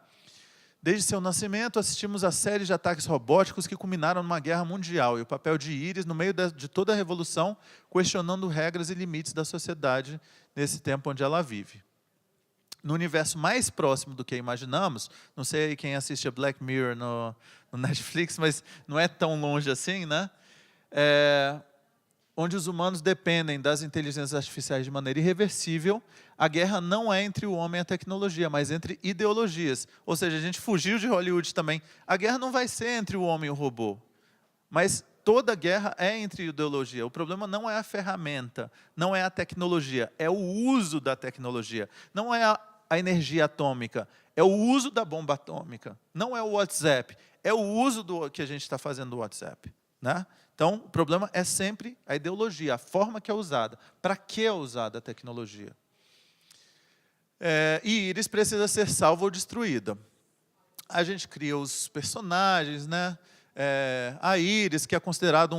Desde seu nascimento, assistimos a série de ataques robóticos que culminaram numa guerra mundial, e o papel de Iris, no meio de toda a revolução, questionando regras e limites da sociedade nesse tempo onde ela vive. No universo mais próximo do que imaginamos, não sei quem assiste a Black Mirror no Netflix, mas não é tão longe assim, né? Onde os humanos dependem das inteligências artificiais de maneira irreversível, a guerra não é entre o homem e a tecnologia, mas entre ideologias. Ou seja, a gente fugiu de Hollywood também. A guerra não vai ser entre o homem e o robô, mas toda guerra é entre ideologia. O problema não é a ferramenta, não é a tecnologia, é o uso da tecnologia. Não é a energia atômica, é o uso da bomba atômica. Não é o WhatsApp, é o uso do que a gente está fazendo do WhatsApp. Né? Então, o problema é sempre a ideologia, a forma que é usada. Para que é usada a tecnologia? E Iris precisa ser salva ou destruída. A gente cria os personagens, né? A Iris, que é considerado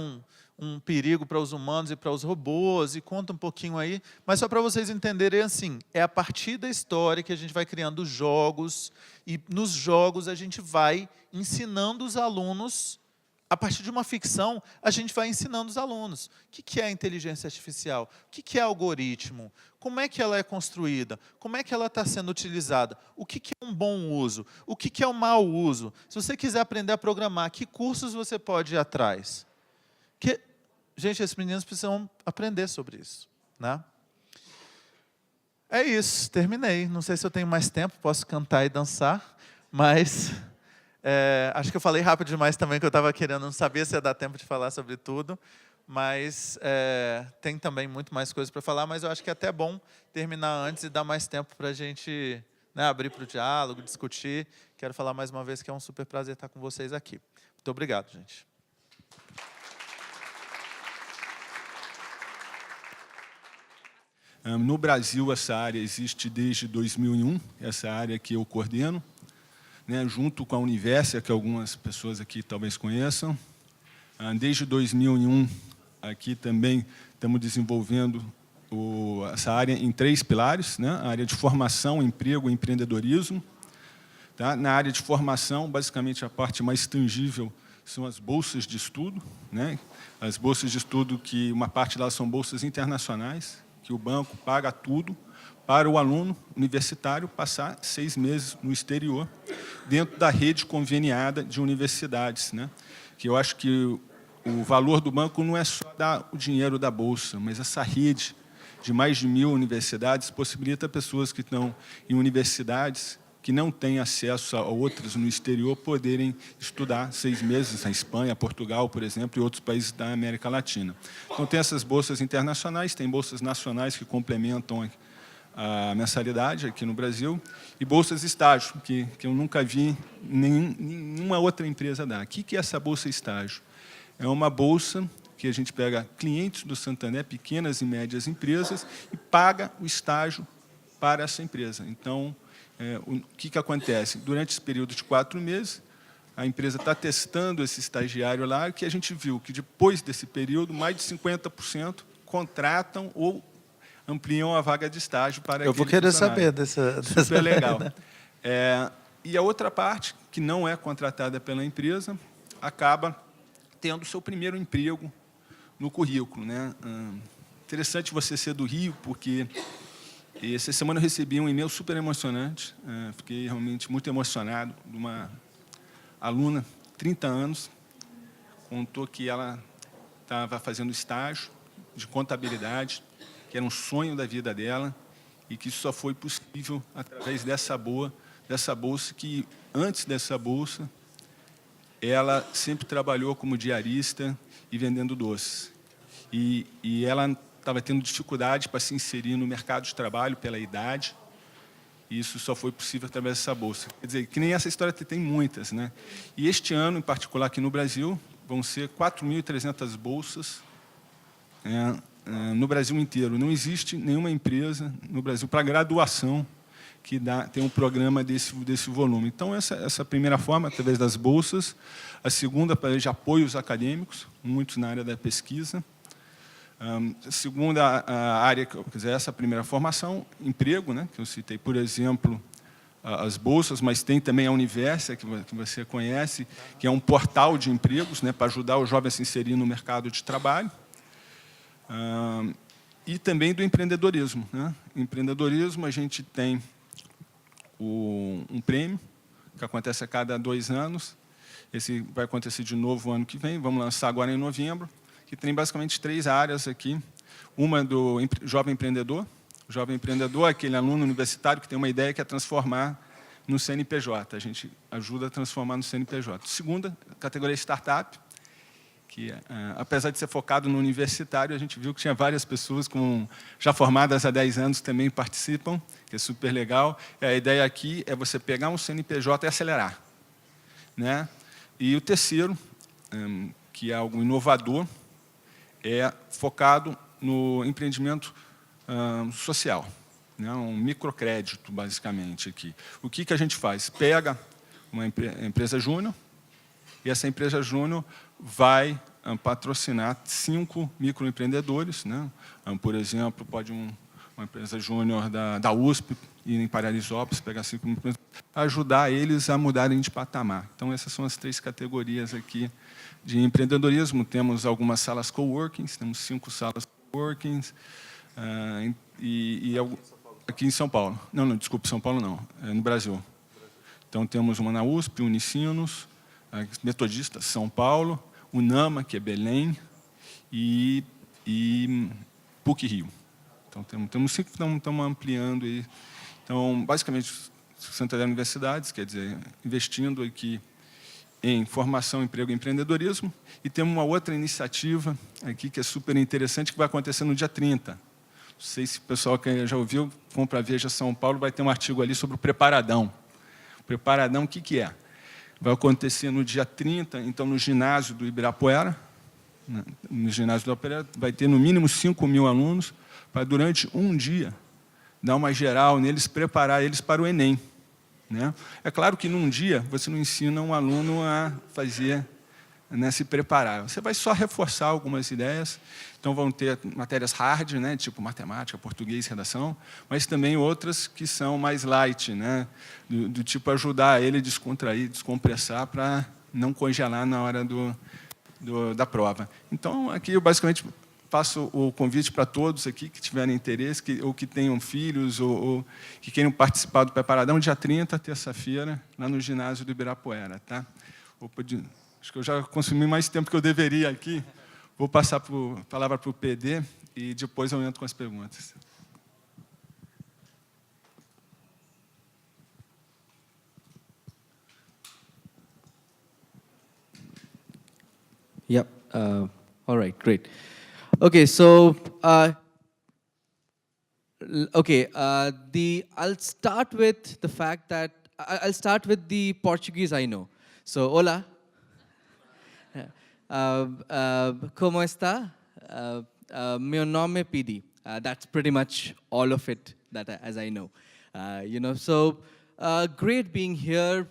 um perigo para os humanos e para os robôs, e conta um pouquinho aí, mas só para vocês entenderem assim, é a partir da história que a gente vai criando jogos, e nos jogos a gente vai ensinando os alunos. A partir de uma ficção, a gente vai ensinando os alunos. O que é a inteligência artificial? O que é algoritmo? Como é que ela é construída? Como é que ela está sendo utilizada? O que é um bom uso? O que é um mau uso? Se você quiser aprender a programar, que cursos você pode ir atrás? Gente, esses meninos precisam aprender sobre isso. Né? É isso, terminei. Não sei se eu tenho mais tempo, posso cantar e dançar, mas... Acho que eu falei rápido demais também, que eu estava querendo, não sabia se ia dar tempo de falar sobre tudo, mas tem também muito mais coisas para falar, mas eu acho que é até bom terminar antes e dar mais tempo para a gente, né, abrir para o diálogo, discutir. Quero falar mais uma vez que é um super prazer estar com vocês aqui. Muito obrigado, gente. No Brasil, essa área existe desde 2001, essa área que eu coordeno, né, junto com a Universa, que algumas pessoas aqui talvez conheçam. Desde 2001, aqui também estamos desenvolvendo essa área em 3 pilares, né, a área de formação, emprego e empreendedorismo. Tá? Na área de formação, basicamente, a parte mais tangível são as bolsas de estudo, né? As bolsas de estudo, que uma parte delas são bolsas internacionais, que o banco paga tudo para o aluno universitário passar 6 meses no exterior, dentro da rede conveniada de universidades, né? Que eu acho que o valor do banco não é só dar o dinheiro da bolsa, mas essa rede de mais de 1000 universidades possibilita pessoas que estão em universidades que não têm acesso a outras no exterior poderem estudar 6 meses na Espanha, Portugal, por exemplo, e outros países da América Latina. Então, tem essas bolsas internacionais, tem bolsas nacionais que complementam a mensalidade aqui no Brasil, e bolsas estágio, que eu nunca vi nenhuma outra empresa dar. O que é essa bolsa estágio? É uma bolsa que a gente pega clientes do Santander, pequenas e médias empresas, e paga o estágio para essa empresa. Então, o que acontece? Durante esse período de 4 meses, a empresa está testando esse estagiário lá, que a gente viu que, depois desse período, mais de 50% contratam ou ampliam a vaga de estágio para aquele funcionário. Eu vou querer saber dessa... Super legal. E a outra parte, que não é contratada pela empresa, acaba tendo o seu primeiro emprego no currículo, né? Interessante você ser do Rio, porque essa semana eu recebi um e-mail super emocionante, fiquei realmente muito emocionado, de uma aluna, 30 anos, contou que ela estava fazendo estágio de contabilidade, que era um sonho da vida dela, e que isso só foi possível através dessa bolsa, que antes dessa bolsa, ela sempre trabalhou como diarista e vendendo doces. E ela estava tendo dificuldade para se inserir no mercado de trabalho pela idade, e isso só foi possível através dessa bolsa. Quer dizer, que nem essa história tem muitas, né? E este ano, em particular aqui no Brasil, vão ser 4.300 bolsas no Brasil inteiro. Não existe nenhuma empresa no Brasil para graduação que tem um programa desse volume. Então, essa primeira forma, através das bolsas. A segunda, através de apoios acadêmicos, muitos na área da pesquisa. A segunda área, quer dizer, essa primeira formação, emprego, né, que eu citei, por exemplo, as bolsas, mas tem também a Universa, que você conhece, que é um portal de empregos, né, para ajudar o jovem a se inserir no mercado de trabalho. E também do empreendedorismo, né? Empreendedorismo, a gente tem um prêmio, que acontece a cada 2 anos. Esse vai acontecer de novo ano que vem, vamos lançar agora em novembro, que tem basicamente 3 áreas aqui. Uma do jovem empreendedor. O jovem empreendedor é aquele aluno universitário que tem uma ideia que é transformar no CNPJ. A gente ajuda a transformar no CNPJ. Segunda, categoria startup, que, apesar de ser focado no universitário, a gente viu que tinha várias pessoas já formadas há 10 anos também participam, que é super legal. A ideia aqui é você pegar um CNPJ e acelerar, né? E o terceiro, que é algo inovador, é focado no empreendimento social, né? Um microcrédito, basicamente, aqui. O que a gente faz? Pega uma empresa júnior, e essa empresa júnior vai patrocinar 5 microempreendedores, né? Por exemplo, pode uma empresa júnior da USP ir em Paraisópolis, pegar 5 microempreendedores, ajudar eles a mudarem de patamar. Então, essas são as 3 categorias aqui de empreendedorismo. Temos algumas salas coworkings, temos 5 salas coworkings, aqui em São Paulo. Não, desculpe, São Paulo não, é no Brasil. Então, temos uma na USP, Unicinos, Metodista, São Paulo, UNAMA, que é Belém, e PUC Rio. Então, temos 5 que estamos ampliando aí. Então, basicamente, Santander Universidades, quer dizer, investindo aqui em formação, emprego e empreendedorismo. E temos uma outra iniciativa aqui que é super interessante, que vai acontecer no dia 30. Não sei se o pessoal que já ouviu, vão para a Veja São Paulo, vai ter um artigo ali sobre o Preparadão. O Preparadão, o que é? Vai acontecer no dia 30, então, no ginásio do Ibirapuera. No ginásio do Ibirapuera vai ter, no mínimo, 5.000 alunos, para, durante um dia, dar uma geral neles, preparar eles para o Enem. Né? É claro que, num dia, você não ensina um aluno a fazer, né, se preparar. Você vai só reforçar algumas ideias. Então, vão ter matérias hard, né, tipo matemática, português, redação, mas também outras que são mais light, né, do tipo ajudar ele a descontrair, descompressar, para não congelar na hora da prova. Então, aqui eu basicamente faço o convite para todos aqui que tiverem interesse, ou que tenham filhos, ou que queiram participar do Preparadão, dia 30, terça-feira, lá no ginásio do Ibirapuera. Tá? Acho que eu já consumi mais tempo que eu deveria aqui. Vou passar a palavra para o PD e depois eu entro com as perguntas. Yep. All right, great. Okay, so I'll start with the fact that I'll start with the Portuguese I know. So, hola. Como está? Meu nome é Pidi. That's pretty much all of it as I know. So great being here.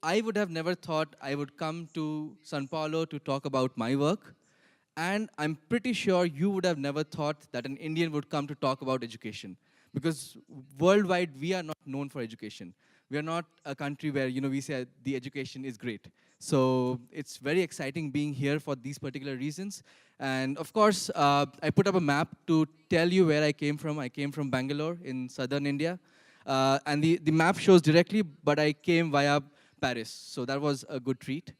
I would have never thought I would come to São Paulo to talk about my work. And I'm pretty sure you would have never thought that an Indian would come to talk about education. Because worldwide, we are not known for education. We are not a country where we say the education is great. So it's very exciting being here for these particular reasons. And of course, I put up a map to tell you where I came from. I came from Bangalore in southern India. And the map shows directly, but I came via Paris. So that was a good treat.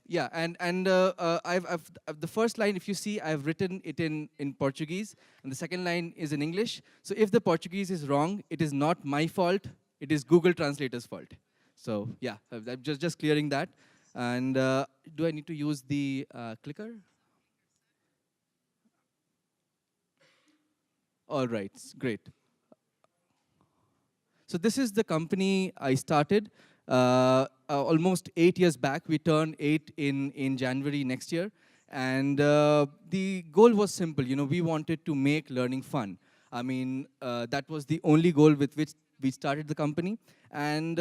Yeah, and the first line, if you see, I've written it in Portuguese, and the second line is in English. So if the Portuguese is wrong, it is not my fault, it is Google Translator's fault. So yeah, I'm just clearing that. And do I need to use the clicker? All right, great. So this is the company I started. Almost 8 years back. We turned 8 in January next year. And the goal was simple. We wanted to make learning fun. I mean, that was the only goal with which we started the company. And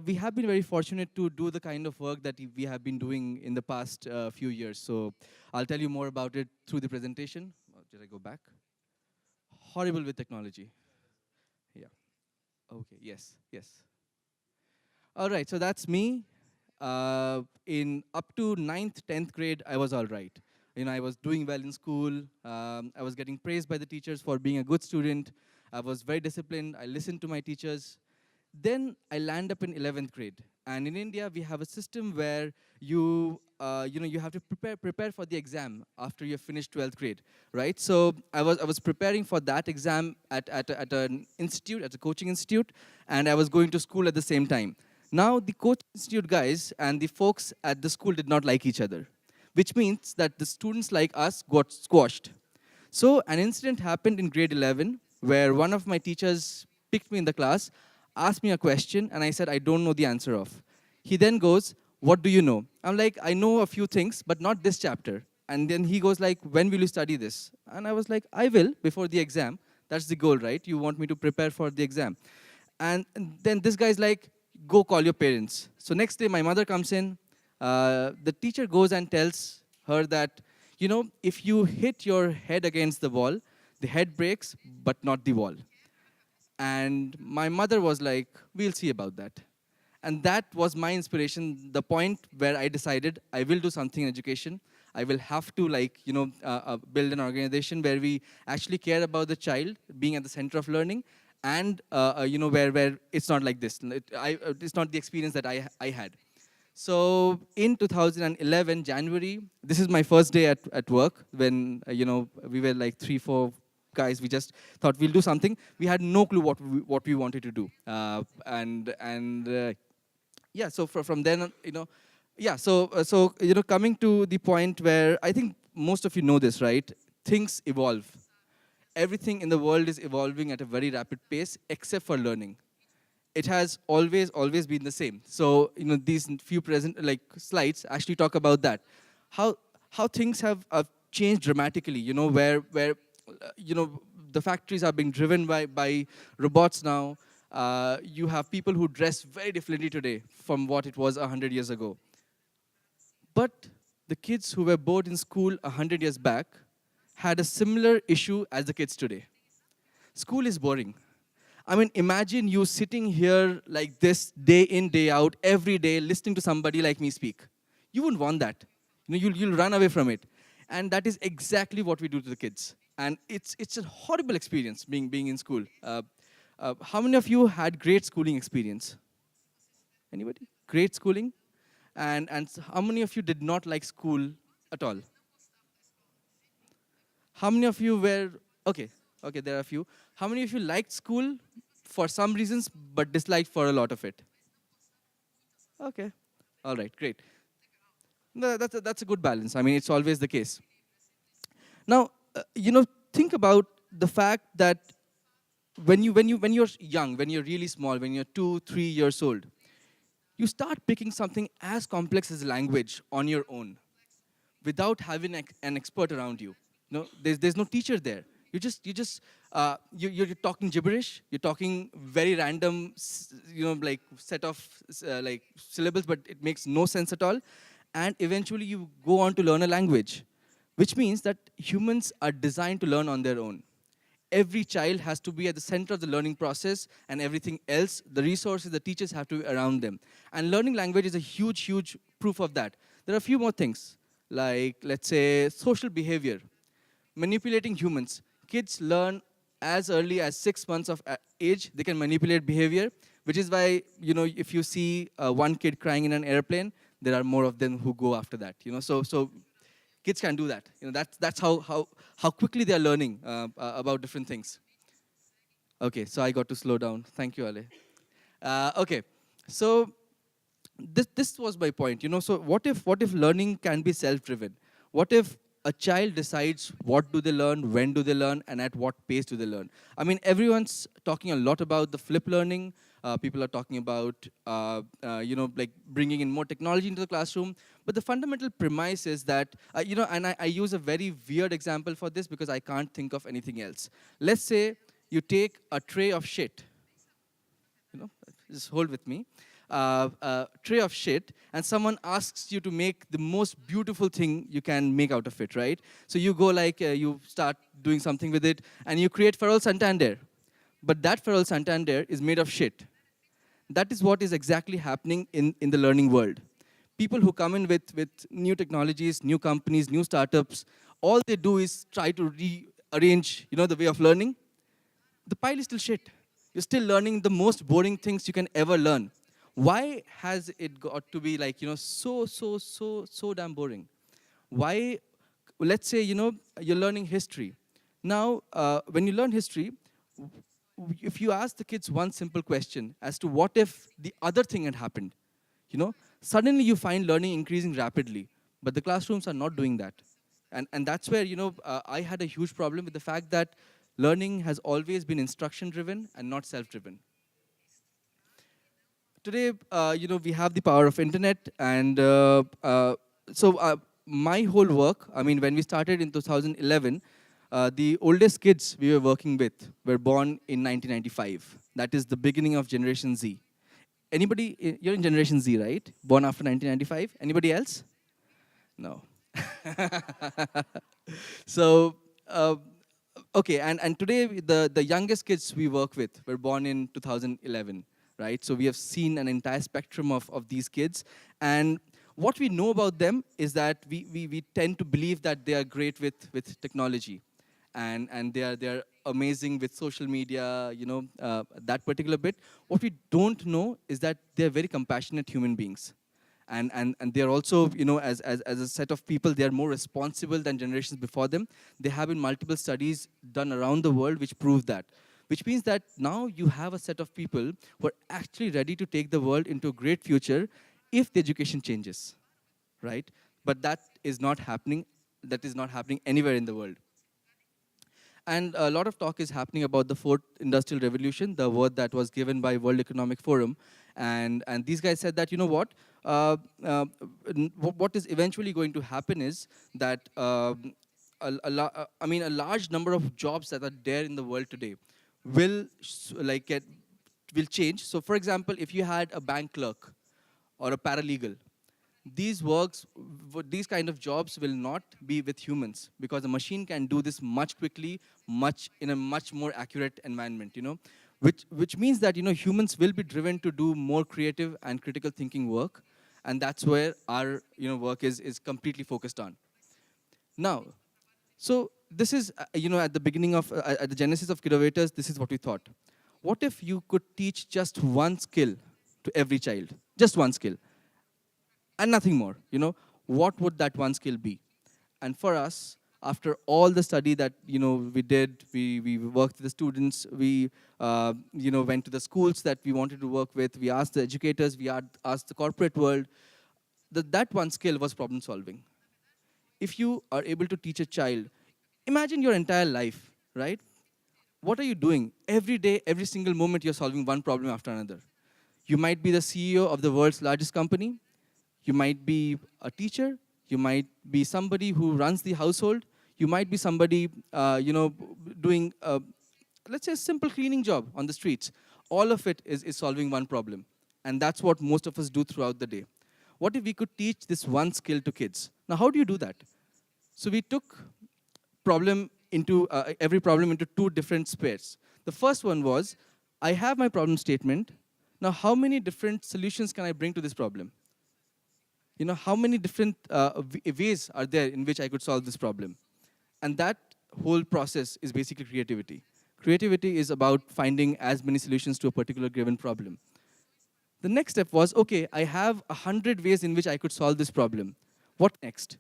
we have been very fortunate to do the kind of work that we have been doing in the past few years. So I'll tell you more about it through the presentation. Did I go back? Horrible with technology. Yeah. Okay, yes. All right, so that's me. In up to 9th, 10th grade, I was all right. I was doing well in school. I was getting praised by the teachers for being a good student. I was very disciplined. I listened to my teachers. Then I land up in 11th grade. And in India, we have a system where you have to prepare for the exam after you have finished 12th grade, right? So I was preparing for that exam at an institute, at a coaching institute, and I was going to school at the same time. Now, the coaching institute guys and the folks at the school did not like each other, which means that the students like us got squashed. So an incident happened in grade 11 where one of my teachers picked me in the class, asked me a question, and I said, I don't know the answer of. He then goes, what do you know? I'm like, I know a few things, but not this chapter. And then he goes like, when will you study this? And I was like, I will, before the exam. That's the goal, right? You want me to prepare for the exam. And then this guy's like, go call your parents. So next day, my mother comes in. The teacher goes and tells her that, if you hit your head against the wall, the head breaks, but not the wall. And my mother was like, we'll see about that. And that was my inspiration, the point where I decided I will do something in education. I will have to build an organization where we actually care about the child being at the center of learning, and where it's not like this. It's not the experience that I had. So in 2011, January, this is my first day at work when we were like 3-4 guys. We just thought we'll do something. We had no clue what we wanted to do, yeah, so from then on, yeah, so coming to the point where I think most of you know this, right? Things evolve. Everything in the world is evolving at a very rapid pace, except for learning. It has always been the same. So these few present slides actually talk about that, how things have changed dramatically. Where the factories are being driven by robots now. You have people who dress very differently today from what it was 100 years ago. But the kids who were bored in school 100 years back had a similar issue as the kids today. School is boring. I mean, imagine you sitting here like this, day in, day out, every day, listening to somebody like me speak. You wouldn't want that. You'll run away from it. And that is exactly what we do to the kids. And it's a horrible experience being in school. How many of you had great schooling experience? Anybody? Great schooling? And how many of you did not like school at all? How many of you were, okay, there are a few. How many of you liked school for some reasons, but disliked for a lot of it? Okay, all right, great. No, that's a good balance. I mean, it's always the case. Now, think about the fact that when you're young, when you're really small, when you're 2, 3 years old, you start picking something as complex as language on your own, without having an expert around you. There's no teacher there. You're talking gibberish. You're talking very random, set of syllables, but it makes no sense at all. And eventually, you go on to learn a language, which means that humans are designed to learn on their own. Every child has to be at the center of the learning process, and everything else, the resources, the teachers have to be around them. And learning language is a huge, huge proof of that. There are a few more things, like, let's say, social behavior. Manipulating humans. Kids learn as early as 6 months of age. They can manipulate behavior, which is why, if you see one kid crying in an airplane, there are more of them who go after that. So kids can do that. That's how quickly they are learning about different things. Okay, so I got to slow down. Thank you, Ale. Okay, so this was my point. So what if learning can be self-driven? What if a child decides what do they learn, when do they learn, and at what pace do they learn? I mean, everyone's talking a lot about the flip learning. People are talking about, bringing in more technology into the classroom. But the fundamental premise is that, and I use a very weird example for this because I can't think of anything else. Let's say you take a tray of shit. Just hold with me. A tray of shit, and someone asks you to make the most beautiful thing you can make out of it, right? So you go you start doing something with it, and you create Farol Santander. But that Farol Santander is made of shit. That is what is exactly happening in the learning world. People who come in with new technologies, new companies, new startups, all they do is try to rearrange, the way of learning. The pile is still shit. You're still learning the most boring things you can ever learn. Why has it got to be so damn boring? Why, let's say, you're learning history. Now, when you learn history, if you ask the kids one simple question as to what if the other thing had happened, suddenly you find learning increasing rapidly. But the classrooms are not doing that. And that's where, I had a huge problem with the fact that learning has always been instruction-driven and not self-driven. Today, we have the power of internet, and so my whole work, I mean, when we started in 2011, the oldest kids we were working with were born in 1995. That is the beginning of Generation Z. Anybody, you're in Generation Z, right? Born after 1995? Anybody else? No. So, okay, and today the youngest kids we work with were born in 2011. Right? So we have seen an entire spectrum of these kids. And what we know about them is that we tend to believe that they are great with technology. And they are amazing with social media, that particular bit. What we don't know is that they're very compassionate human beings. And they're also, as a set of people, they are more responsible than generations before them. There have been multiple studies done around the world which prove that. which means that now you have a set of people who are actually ready to take the world into a great future if the education changes, right? But that is not happening. That is not happening anywhere in the world. And a lot of talk is happening about the fourth industrial revolution, the word that was given by World Economic Forum. And these guys said that, you know what, what is eventually going to happen is that a large number of jobs that are there in the world today will change. So for example, if you had a bank clerk or a paralegal, these kind of jobs will not be with humans, because the machine can do this much quickly, in a much more accurate environment, you know, which means that, you know, humans will be driven to do more creative and critical thinking work, and that's where our, you know, work is completely focused on. Now, so this is, you know, at the beginning of, at the genesis of Kiddovators, this is what we thought. What if you could teach just one skill to every child? Just one skill. And nothing more, you know, what would that one skill be? And for us, after all the study that, you know, we did, we worked with the students, we, you know, went to the schools that we wanted to work with, we asked the educators, we asked the corporate world, that one skill was problem solving. If you are able to teach a child, imagine your entire life, right? What are you doing? Every day, every single moment, you're solving one problem after another. You might be the CEO of the world's largest company. You might be a teacher. You might be somebody who runs the household. You might be somebody, you know, doing, let's say, a simple cleaning job on the streets. All of it is solving one problem. And that's what most of us do throughout the day. What if we could teach this one skill to kids? Now, how do you do that? So we took every problem into two different spheres. The first one was, I have my problem statement. Now, how many different solutions can I bring to this problem? You know, how many different ways are there in which I could solve this problem? And that whole process is basically creativity. Creativity is about finding as many solutions to a particular given problem. The next step was, okay, I have 100 ways in which I could solve this problem. What next?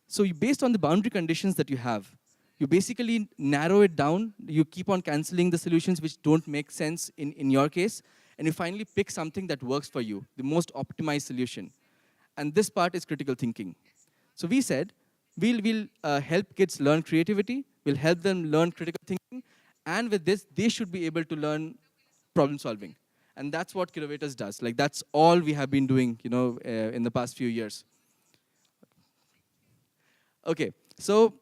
So based on the boundary conditions that you have, you basically narrow it down. You keep on canceling the solutions which don't make sense in your case, and you finally pick something that works for you, the most optimized solution. And this part is critical thinking. So we said, we'll help kids learn creativity, we'll help them learn critical thinking, and with this, they should be able to learn problem solving. And that's what Kiddovators does. Like, that's all we have been doing, you know, in the past few years. Okay, so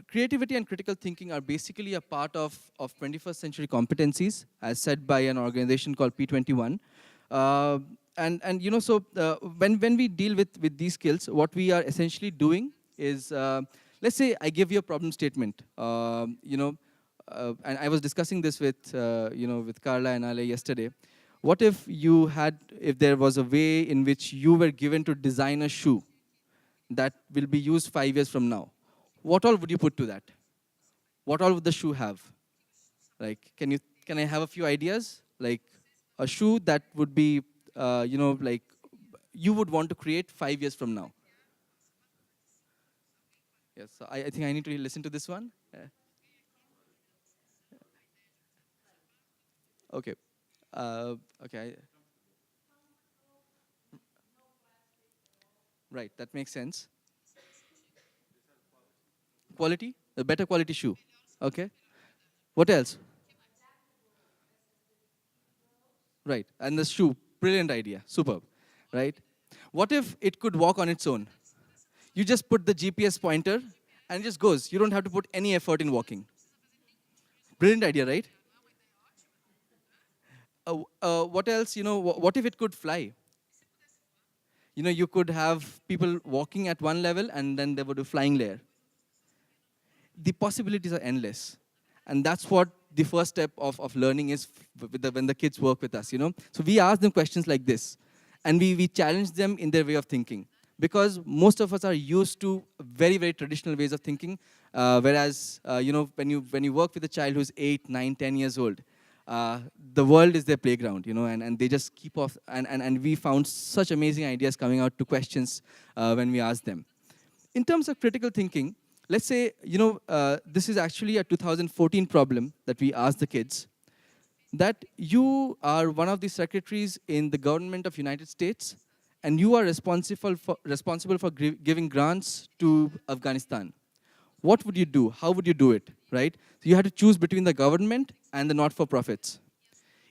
creativity and critical thinking are basically a part of 21st century competencies, as said by an organization called P21. And you know, so when we deal with these skills, what we are essentially doing is, let's say I give you a problem statement, you know, and I was discussing this with, you know, with Carla and Ale yesterday. What if if there was a way in which you were given to design a shoe that will be used 5 years from now? What all would you put to that? What all would the shoe have? Like, can I have a few ideas? Like a shoe that would be, you know, like you would want to create 5 years from now. Yes, so I think I need to listen to this one. Okay. Okay. Right, that makes sense. Quality, a better quality shoe. Okay. What else? Right, and the shoe, brilliant idea, superb, right? What if it could walk on its own? You just put the GPS pointer and it just goes. You don't have to put any effort in walking. Brilliant idea, right? What else, you know, what if it could fly? You know, you could have people walking at one level and then there would be a flying layer. The possibilities are endless. And that's what the first step of learning is when the kids work with us, you know. So we ask them questions like this. And we challenge them in their way of thinking. Because most of us are used to very, very traditional ways of thinking. Whereas, you know, when you work with a child who's 8, 9, 10 years old, the world is their playground, you know, and they just keep off. And we found such amazing ideas coming out to questions when we asked them. In terms of critical thinking, let's say, this is actually a 2014 problem that we asked the kids, that you are one of the secretaries in the government of United States, and you are responsible for giving grants to Afghanistan. What would you do? How would you do it, right? So you had to choose between the government and the not-for-profits.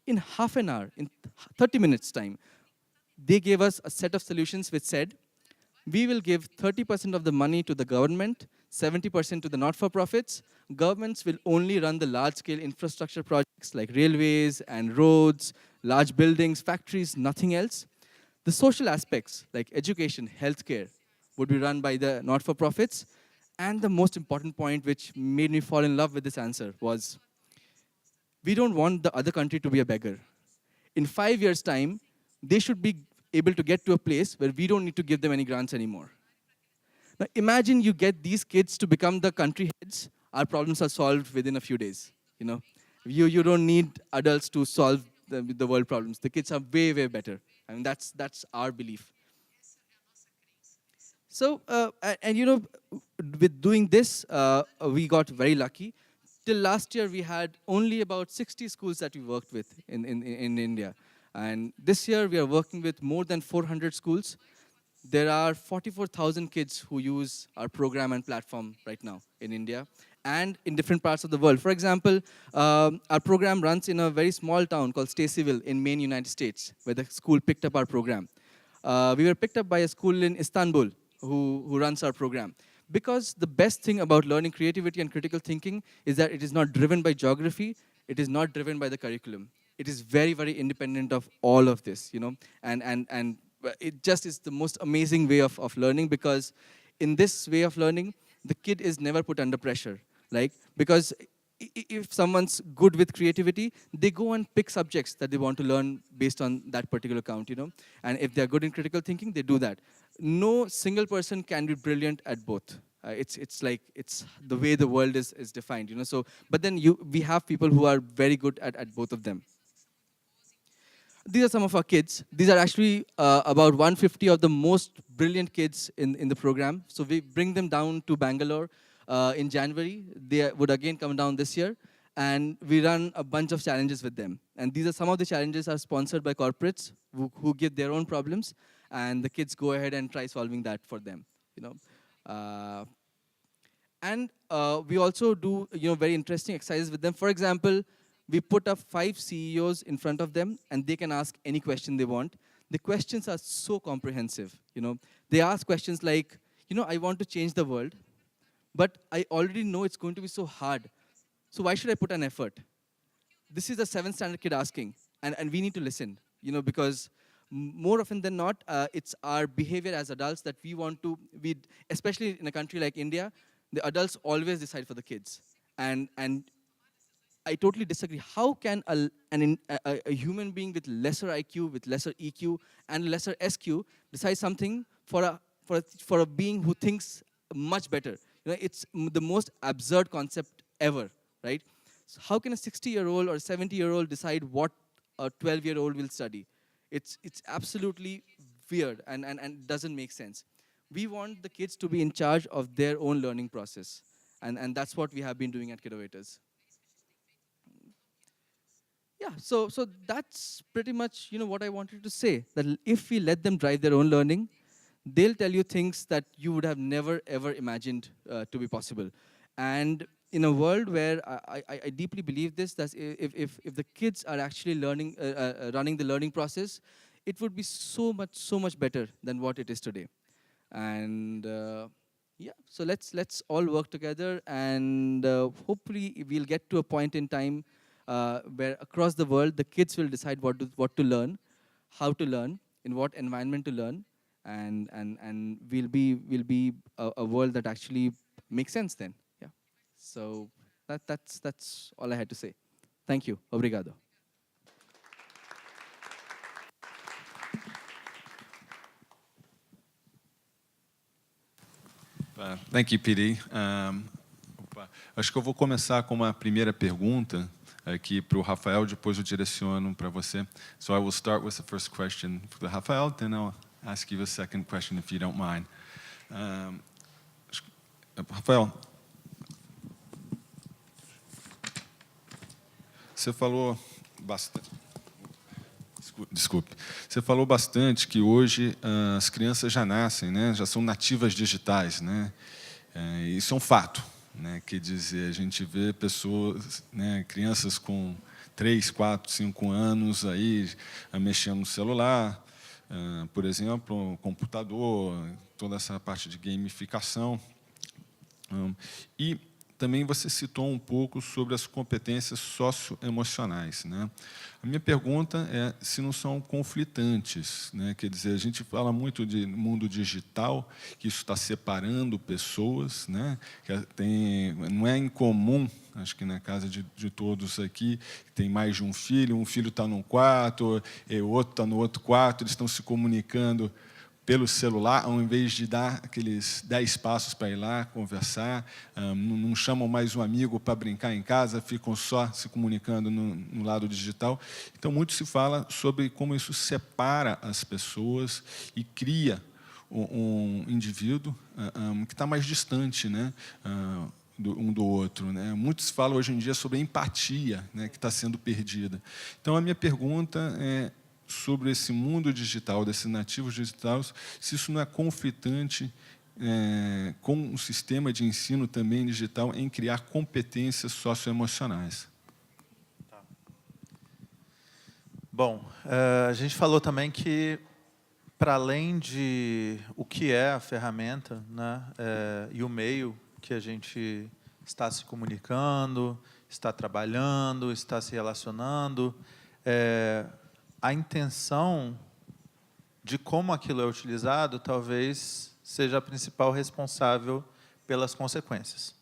In half an hour, in 30 minutes time, they gave us a set of solutions which said, we will give 30% of the money to the government, 70% to the not-for-profits. Governments will only run the large-scale infrastructure projects like railways and roads, large buildings, factories, nothing else. The social aspects like education, healthcare would be run by the not-for-profits. And the most important point which made me fall in love with this answer was, we don't want the other country to be a beggar. In 5 years' time, they should be able to get to a place where we don't need to give them any grants anymore. Now imagine you get these kids to become the country heads, our problems are solved within a few days. You don't need adults to solve the world problems. The kids are way, way better. I mean, that's our belief. So, with doing this, we got very lucky. Till last year, we had only about 60 schools that we worked with in India. And this year, we are working with more than 400 schools. There are 44,000 kids who use our program and platform right now in India and in different parts of the world. For example, our program runs in a very small town called Stacyville in Maine, United States, where the school picked up our program. We were picked up by a school in Istanbul who runs our program. Because the best thing about learning creativity and critical thinking is that it is not driven by geography, it is not driven by the curriculum. It is very, very independent of all of this, and it just is the most amazing way of learning, because in this way of learning, the kid is never put under pressure. Because if someone's good with creativity, they go and pick subjects that they want to learn based on that particular count, And if they're good in critical thinking, they do that. No single person can be brilliant at both. It's the way the world is defined, So, but then we have people who are very good at both of them. These are some of our kids. These are actually about 150 of the most brilliant kids in the program. So we bring them down to Bangalore in January. They would again come down this year. And we run a bunch of challenges with them. And these are some of the challenges are sponsored by corporates who give their own problems. And the kids go ahead and try solving that for them. And we also do very interesting exercises with them. For example, we put up 5 CEOs in front of them, and they can ask any question they want. The questions are so comprehensive. They ask questions like, I want to change the world, but I already know it's going to be so hard. So why should I put an effort? This is a 7th standard kid asking, and we need to listen, because more often than not, it's our behavior as adults that we especially in a country like India, the adults always decide for the kids. And I totally disagree. How can a human being with lesser IQ, with lesser EQ, and lesser SQ decide something for a being who thinks much better? It's the most absurd concept ever, right? So how can a 60-year-old or 70-year-old decide what a 12-year-old will study? It's absolutely weird and doesn't make sense. We want the kids to be in charge of their own learning process, and that's what we have been doing at Kidovators. Yeah, so that's pretty much what I wanted to say. That if we let them drive their own learning, they'll tell you things that you would have never ever imagined to be possible. And in a world where I deeply believe this, that if the kids are actually learning, running the learning process, it would be so much better than what it is today. And yeah, so let's all work together, and hopefully we'll get to a point in time where across the world the kids will decide what to learn, how to learn, in what environment to learn, and we'll be a world that actually makes sense then. Yeah. So that's all I had to say. Thank you. Obrigado. Thank you, PD. Acho que eu vou começar com uma primeira pergunta aqui para o Rafael, depois eu direciono para você. So I will start with the first question for the Rafael, then I'll ask you a second question if you don't mind. Rafael, você falou bastante. Desculpe. Você falou bastante que hoje as crianças já nascem, né? Já são nativas digitais, né? Isso é um fato, né? Quer dizer, a gente vê pessoas, né, crianças com 3, 4, 5 anos aí mexendo no celular, por exemplo, computador, toda essa parte de gamificação. E também você citou um pouco sobre as competências socioemocionais, né? A minha pergunta é se não são conflitantes, né? Quer dizer, a gente fala muito de mundo digital, que isso está separando pessoas, né? Não é incomum, acho que na casa de todos aqui, tem mais de um filho está num quarto, o outro está no outro quarto, eles estão se comunicando pelo celular, ao invés de dar aqueles 10 passos para ir lá conversar, não chamam mais um amigo para brincar em casa, ficam só se comunicando no lado digital. Então, muito se fala sobre como isso separa as pessoas e cria um indivíduo que está mais distante, né, um do outro, né? Muito se fala hoje em dia sobre a empatia, né, que está sendo perdida. Então, a minha pergunta é sobre esse mundo digital, desses nativos digitais, se isso não é conflitante com o sistema de ensino também digital em criar competências socioemocionais. Bom, a gente falou também que, para além de o que é a ferramenta, né, e o meio que a gente está se comunicando, está trabalhando, está se relacionando, a intenção de como aquilo é utilizado talvez seja a principal responsável pelas consequências.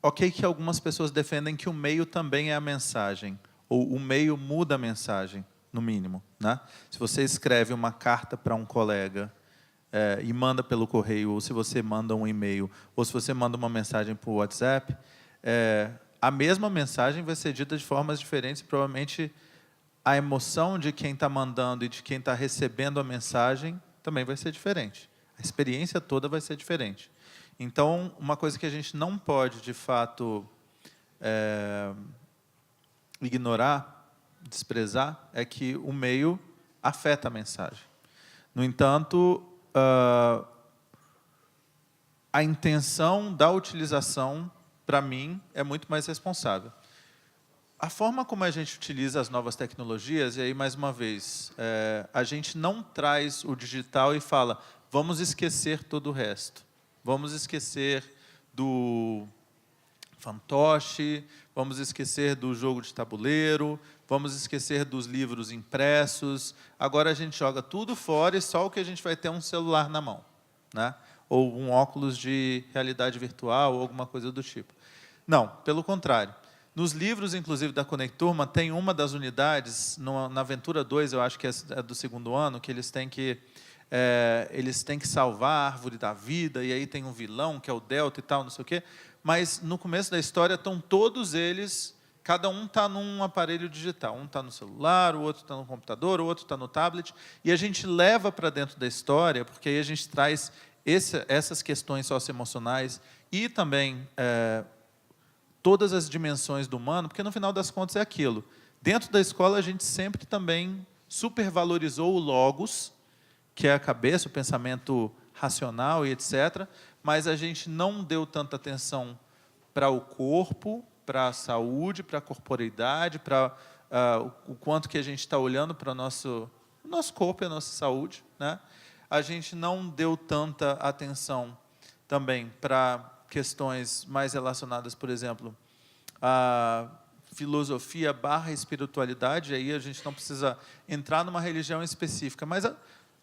Ok que algumas pessoas defendem que o meio também é a mensagem, ou o meio muda a mensagem, no mínimo, né? Se você escreve uma carta para um colega e manda pelo correio, ou se você manda um e-mail, ou se você manda uma mensagem por WhatsApp, a mesma mensagem vai ser dita de formas diferentes, provavelmente a emoção de quem está mandando e de quem está recebendo a mensagem também vai ser diferente. A experiência toda vai ser diferente. Então, uma coisa que a gente não pode, de fato, ignorar, desprezar, é que o meio afeta a mensagem. No entanto, a intenção da utilização, para mim, é muito mais responsável. A forma como a gente utiliza as novas tecnologias, e aí, mais uma vez, a gente não traz o digital e fala, vamos esquecer todo o resto. Vamos esquecer do fantoche, vamos esquecer do jogo de tabuleiro, vamos esquecer dos livros impressos. Agora a gente joga tudo fora e só o que a gente vai ter é um celular na mão, né? Ou um óculos de realidade virtual, ou alguma coisa do tipo. Não, pelo contrário. Nos livros, inclusive, da Conecturma, tem uma das unidades, na Aventura 2, eu acho que é do 2º ano, que eles têm que salvar a árvore da vida, e aí tem um vilão, que é o Delta e tal, não sei o quê. Mas, no começo da história, estão todos eles, cada um está num aparelho digital. Um está no celular, o outro está no computador, o outro está no tablet. E a gente leva para dentro da história, porque aí a gente traz essas questões socioemocionais e também todas as dimensões do humano, porque, no final das contas, é aquilo. Dentro da escola, a gente sempre também supervalorizou o logos, que é a cabeça, o pensamento racional e etc., mas a gente não deu tanta atenção para o corpo, para a saúde, para a corporeidade, para o quanto que a gente está olhando para o nosso corpo e a nossa saúde, né? A gente não deu tanta atenção também para questões mais relacionadas, por exemplo, à filosofia / espiritualidade, aí a gente não precisa entrar numa religião específica, mas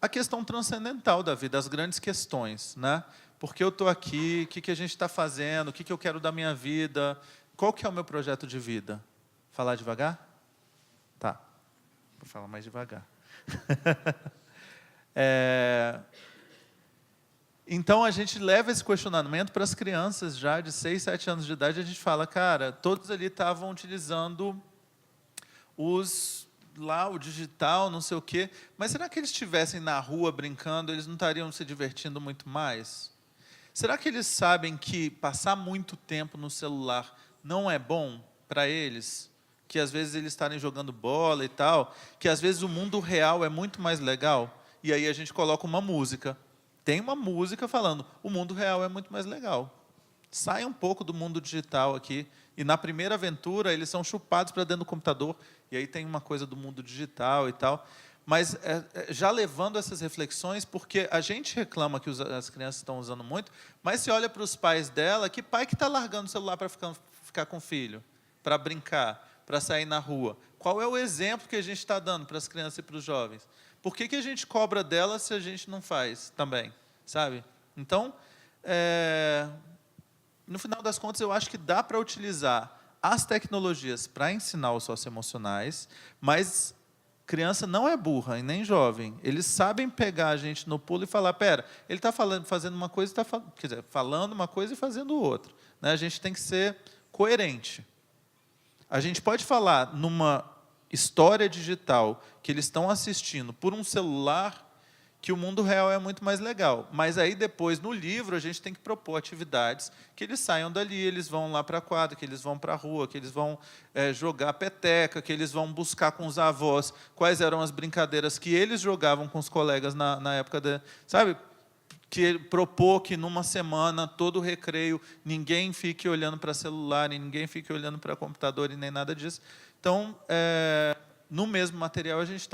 a questão transcendental da vida, as grandes questões, né? Por que eu estou aqui? O que a gente está fazendo? O que eu quero da minha vida? Qual que é o meu projeto de vida? Falar devagar? Tá. Vou falar mais devagar. Então, a gente leva esse questionamento para as crianças já de 6, 7 anos de idade. A gente fala, cara, todos ali estavam utilizando o digital, não sei o quê, mas será que eles estivessem na rua brincando, eles não estariam se divertindo muito mais? Será que eles sabem que passar muito tempo no celular não é bom para eles? Que às vezes eles estarem jogando bola e tal, que às vezes o mundo real é muito mais legal, e aí a gente coloca uma música. Tem uma música falando, o mundo real é muito mais legal. Sai um pouco do mundo digital aqui, e na primeira aventura eles são chupados para dentro do computador, e aí tem uma coisa do mundo digital e tal. Mas já levando essas reflexões, porque a gente reclama que as crianças estão usando muito, mas se olha para os pais dela, que pai que está largando o celular para ficar com o filho, para brincar, para sair na rua? Qual é o exemplo que a gente está dando para as crianças e para os jovens? Por que a gente cobra delas se a gente não faz também, sabe? Então, no final das contas, eu acho que dá para utilizar as tecnologias para ensinar os socioemocionais, mas criança não é burra e nem jovem. Eles sabem pegar a gente no pulo e falar, pera, ele está fazendo uma coisa, falando uma coisa e fazendo outra. Né? A gente tem que ser coerente. A gente pode falar numa história digital que eles estão assistindo por um celular que o mundo real é muito mais legal. Mas aí depois, no livro, a gente tem que propor atividades que eles saiam dali, eles vão lá para a quadra, que eles vão para a rua, que eles vão jogar peteca, que eles vão buscar com os avós quais eram as brincadeiras que eles jogavam com os colegas na época da... Sabe? Que propor que numa semana, todo recreio, ninguém fique olhando para celular, e ninguém fique olhando para computador e nem nada disso. Então, no mesmo material, a gente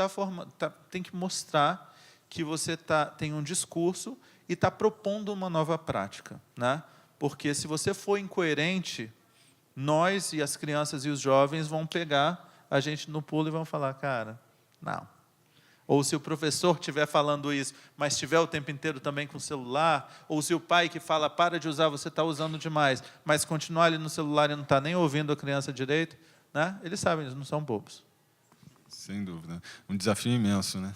tem que mostrar que você tem um discurso e está propondo uma nova prática. Né? Porque, se você for incoerente, nós e as crianças e os jovens vão pegar a gente no pulo e vão falar, cara, não. Ou se o professor estiver falando isso, mas estiver o tempo inteiro também com o celular, ou se o pai que fala, para de usar, você está usando demais, mas continuar ali no celular e não está nem ouvindo a criança direito, né? Eles sabem, eles não são bobos. Sem dúvida. Um desafio imenso, né?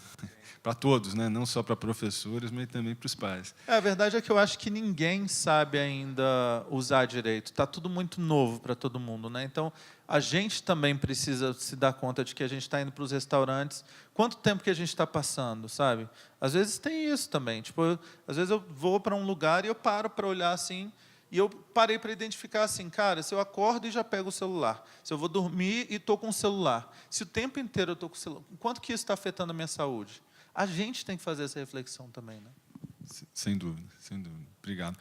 Para todos, né? Não só para professores, mas também para os pais. A verdade é que eu acho que ninguém sabe ainda usar direito. Está tudo muito novo para todo mundo. Né? Então, a gente também precisa se dar conta de que a gente está indo para os restaurantes. Quanto tempo que a gente está passando, sabe? Às vezes tem isso também. Tipo, às vezes eu vou para um lugar e eu paro para olhar assim, e eu parei para identificar assim, cara, se eu acordo e já pego o celular, se eu vou dormir e estou com o celular, se o tempo inteiro eu estou com o celular, quanto que isso está afetando a minha saúde? A gente tem que fazer essa reflexão também, né? Sem dúvida, sem dúvida. Obrigado.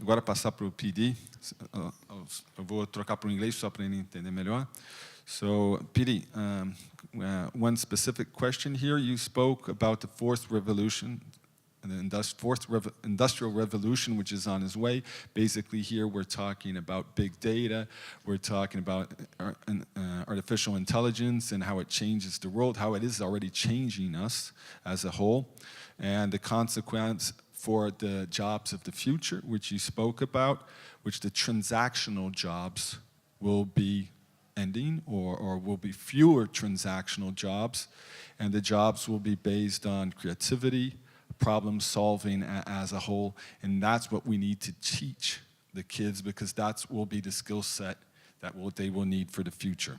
Agora passar para o PD. Eu vou trocar para o inglês só para ele entender melhor. So, PD, one specific question here. You spoke about the fourth revolution, the fourth industrial revolution, which is on its way. Basically, here we're talking about big data. We're talking about artificial intelligence and how it changes the world, how it is already changing us as a whole, and the consequence for the jobs of the future, which you spoke about, which the transactional jobs will be ending, or will be fewer transactional jobs, and the jobs will be based on creativity, problem solving as a whole, and that's what we need to teach the kids, because that will be the skill set that they will need for the future.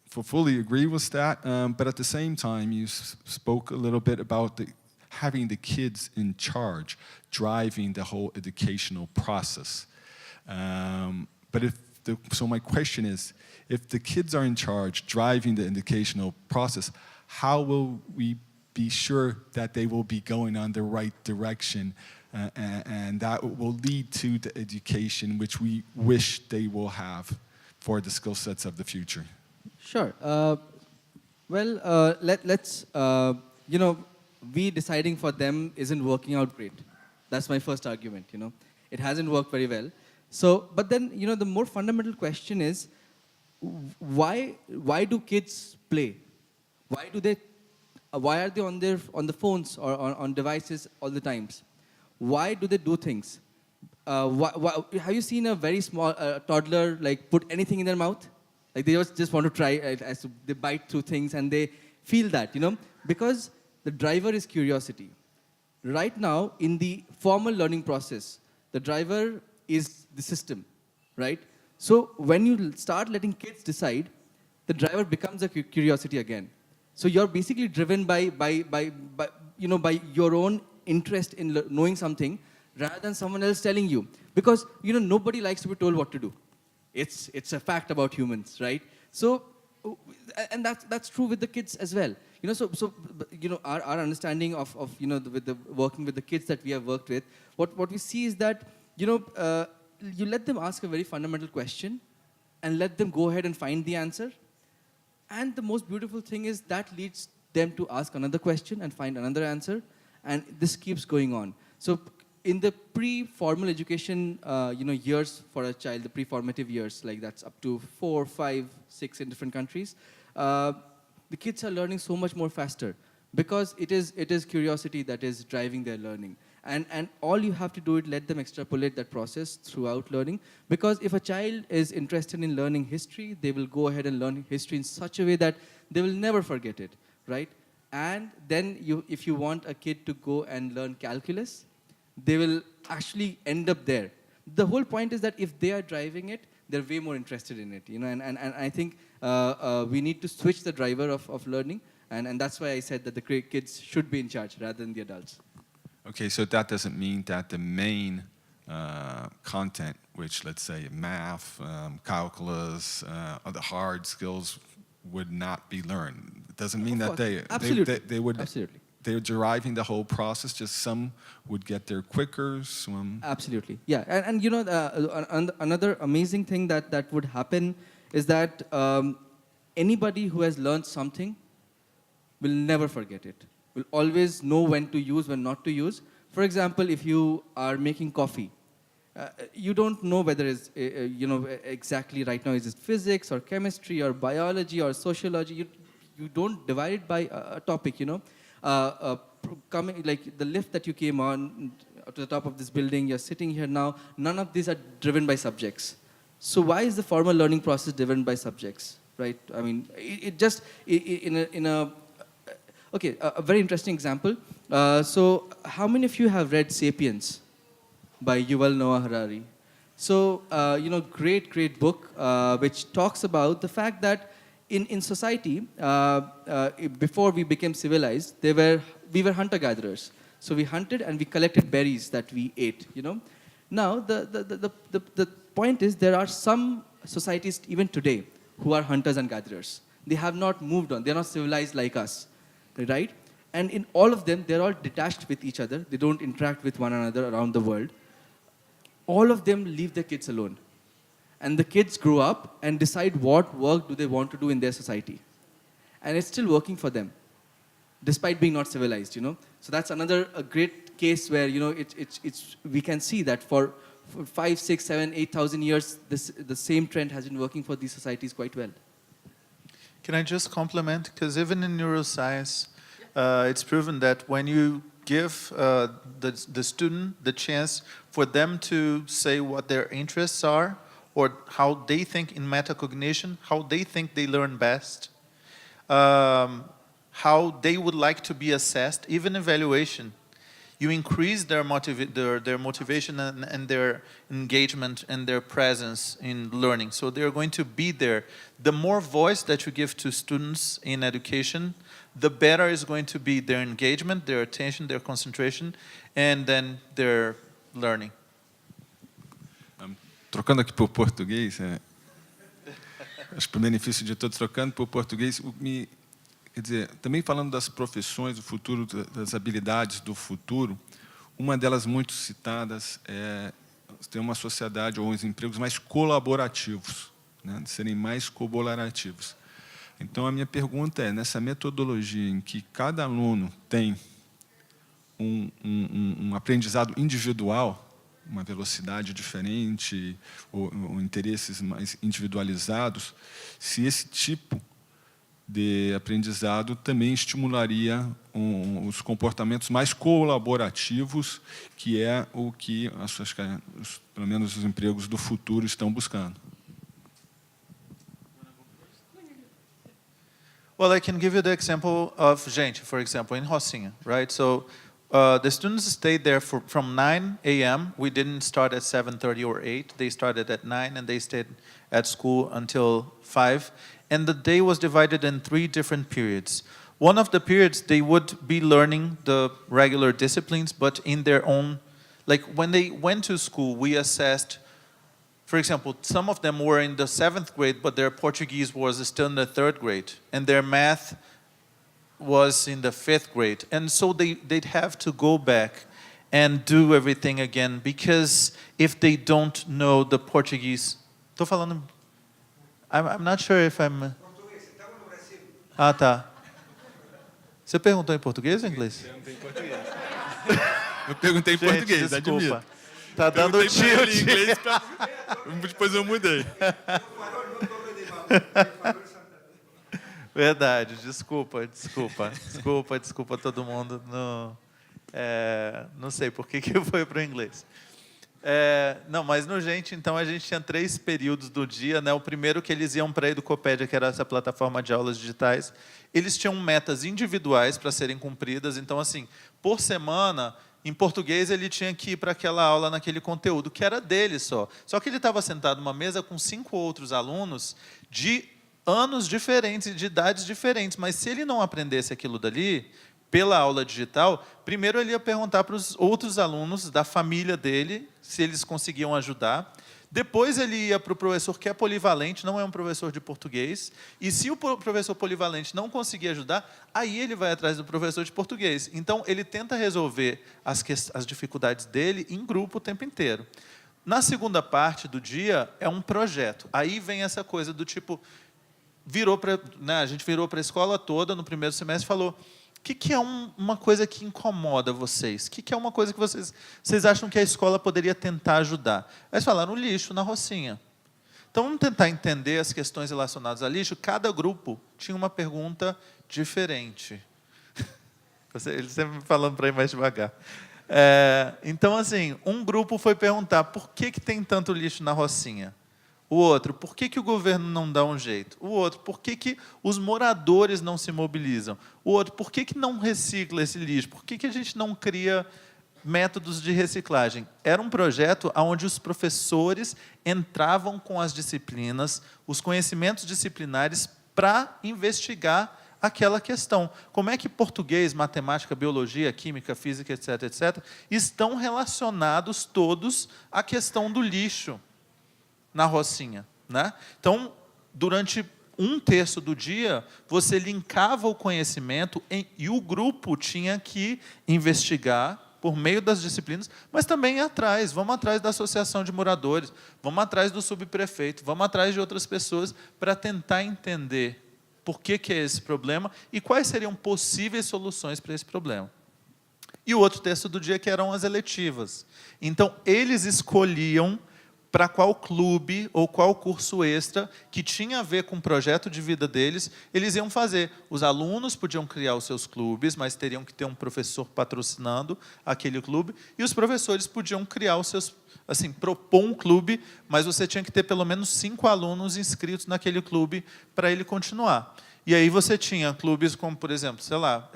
Fully agree with that, but at the same time, you spoke a little bit about having the kids in charge, driving the whole educational process. So my question is, if the kids are in charge, driving the educational process, how will we be sure that they will be going on the right direction, and that will lead to the education which we wish they will have for the skill sets of the future? Sure. Let's, we deciding for them isn't working out great. That's my first argument, It hasn't worked very well. So, but then, the more fundamental question is, why do kids play? Why are they on the phones or on devices all the times? Why do they do things? Have you seen a very small toddler put anything in their mouth? Like they just want to try, as they bite through things and they feel that, because the driver is curiosity. Right now, in the formal learning process, the driver is the system, right? So when you start letting kids decide, the driver becomes a curiosity again. So you're basically driven by your own interest in knowing something, rather than someone else telling you. Because, nobody likes to be told what to do. It's a fact about humans, right? So, and that's true with the kids as well. Our understanding of with the working with the kids that we have worked with, what we see is that, you let them ask a very fundamental question and let them go ahead and find the answer. And the most beautiful thing is that leads them to ask another question and find another answer. And this keeps going on. So in the pre-formal education, years for a child, the pre-formative years, like that's up to 4, 5, 6 in different countries, the kids are learning so much more faster because it is curiosity that is driving their learning. And all you have to do is let them extrapolate that process throughout learning. Because if a child is interested in learning history, they will go ahead and learn history in such a way that they will never forget it, right? And then if you want a kid to go and learn calculus, they will actually end up there. The whole point is that if they are driving it, they're way more interested in it, and I think we need to switch the driver of learning, and that's why I said that the kids should be in charge rather than the adults. Okay, so that doesn't mean that the main content, which let's say math, calculus, other hard skills would not be learned. It doesn't mean that they would. Absolutely. They're deriving the whole process, just some would get there quicker, some... Absolutely, yeah. And another amazing thing that would happen is that anybody who has learned something will never forget it. Will always know when to use, when not to use. For example, if you are making coffee, you don't know whether it's, exactly right now, is it physics or chemistry or biology or sociology. You don't divide it by a topic, coming like the lift that you came on to the top of this building, you're sitting here now, none of these are driven by subjects. So why is the formal learning process driven by subjects, right? I mean, okay, a very interesting example. So how many of you have read 'Sapiens by Yuval Noah Harari? So, great book, which talks about the fact that in society, before we became civilized, we were hunter-gatherers. So we hunted and we collected berries that we ate, Now, the point is there are some societies even today who are hunters and gatherers. They have not moved on. They're not civilized like us, right? And in all of them, they're all detached with each other. They don't interact with one another around the world. All of them leave their kids alone. And the kids grow up and decide what work do they want to do in their society. And it's still working for them, despite being not civilized, So that's a great case where, we can see that for 5, 6, 7, 8,000 years, the same trend has been working for these societies quite well. Can I just compliment? Because even in neuroscience, it's proven that when you give the student the chance for them to say what their interests are, or how they think in metacognition, how they think they learn best, how they would like to be assessed, even evaluation. You increase their motivation and their engagement and their presence in learning. So they're going to be there. The more voice that you give to students in education, the better is going to be their engagement, their attention, their concentration, and then their learning. Trocando aqui para o português, acho que o benefício de todos, trocando para o português, quer dizer, também falando das profissões do futuro, das habilidades do futuro, uma delas muito citadas é ter uma sociedade ou uns empregos mais colaborativos, de serem mais colaborativos. Então, a minha pergunta é, nessa metodologia em que cada aluno tem um aprendizado individual, uma velocidade diferente, ou interesses mais individualizados, se esse tipo de aprendizado também estimularia os comportamentos mais colaborativos, que é o que, acho que pelo menos os empregos do futuro estão buscando. Well, I can give you the example of Gente, for example, in Rocinha, right? So the students stayed there from 9 a.m. We didn't start at 7:30 or 8. They started at 9 and they stayed at school until 5. And the day was divided in 3 different periods. One of the periods, they would be learning the regular disciplines, but in their own like when they went to school, we assessed, for example, some of them were in the 7th grade, but their Portuguese was still in the 3rd grade, and their math was in the 5th grade. And so they'd have to go back and do everything again, because if they don't know the Portuguese... Tô falando... I'm not sure if I'm... Ah, tá. Você perguntou em português ou em inglês? Eu perguntei em português. Eu perguntei em português, desculpa. admito. Tá dando Perguntei pra ele em tilt. inglês, depois eu mudei. Verdade, desculpa todo mundo. Não sei por que foi para o inglês. Não, mas no Gente, então, a gente tinha 3 períodos do dia, né? O primeiro que eles iam para a Educopédia, que era essa plataforma de aulas digitais. Eles tinham metas individuais para serem cumpridas. Então, assim, por semana, em português, ele tinha que ir para aquela aula naquele conteúdo, que era dele só. Só que ele estava sentado numa mesa com 5 outros alunos de anos diferentes e de idades diferentes. Mas se ele não aprendesse aquilo dali, pela aula digital, primeiro ele ia perguntar para os outros alunos da família dele se eles conseguiam ajudar. Depois ele ia para o professor que é polivalente, não é um professor de português. E se o professor polivalente não conseguir ajudar, aí ele vai atrás do professor de português. Então, ele tenta resolver as dificuldades dele em grupo o tempo inteiro. Na segunda parte do dia, é um projeto. Aí vem essa coisa do tipo... a gente virou para a escola toda no primeiro semestre e falou... O que é uma coisa que incomoda vocês? O que é uma coisa que vocês acham que a escola poderia tentar ajudar? Eles falaram o lixo na Rocinha. Então, vamos tentar entender as questões relacionadas a lixo. Cada grupo tinha uma pergunta diferente. Eles sempre me falando para ir mais devagar. Então, assim, um grupo foi perguntar por que tem tanto lixo na Rocinha? O outro, por que o governo não dá um jeito? O outro, por que os moradores não se mobilizam? O outro, por que não recicla esse lixo? Por que a gente não cria métodos de reciclagem? Era um projeto onde os professores entravam com as disciplinas, os conhecimentos disciplinares, para investigar aquela questão. Como é que português, matemática, biologia, química, física, etc., estão relacionados todos à questão do lixo na Rocinha, né? Então, durante 1/3 do dia, você linkava o conhecimento e o grupo tinha que investigar por meio das disciplinas, mas também ir atrás. Vamos atrás da associação de moradores, vamos atrás do subprefeito, vamos atrás de outras pessoas para tentar entender por que é esse problema e quais seriam possíveis soluções para esse problema. E o outro terço do dia, que eram as eletivas. Então, eles escolhiam para qual clube ou qual curso extra que tinha a ver com o projeto de vida deles, eles iam fazer. Os alunos podiam criar os seus clubes, mas teriam que ter um professor patrocinando aquele clube, e os professores podiam criar os seus, assim, propor um clube, mas você tinha que ter pelo menos 5 alunos inscritos naquele clube para ele continuar. E aí você tinha clubes como, por exemplo, sei lá,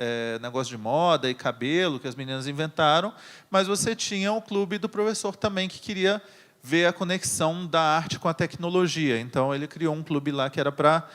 negócio de moda e cabelo, que as meninas inventaram, mas você tinha o clube do professor também, que queria ver a conexão da arte com a tecnologia. Então, ele criou um clube lá que era para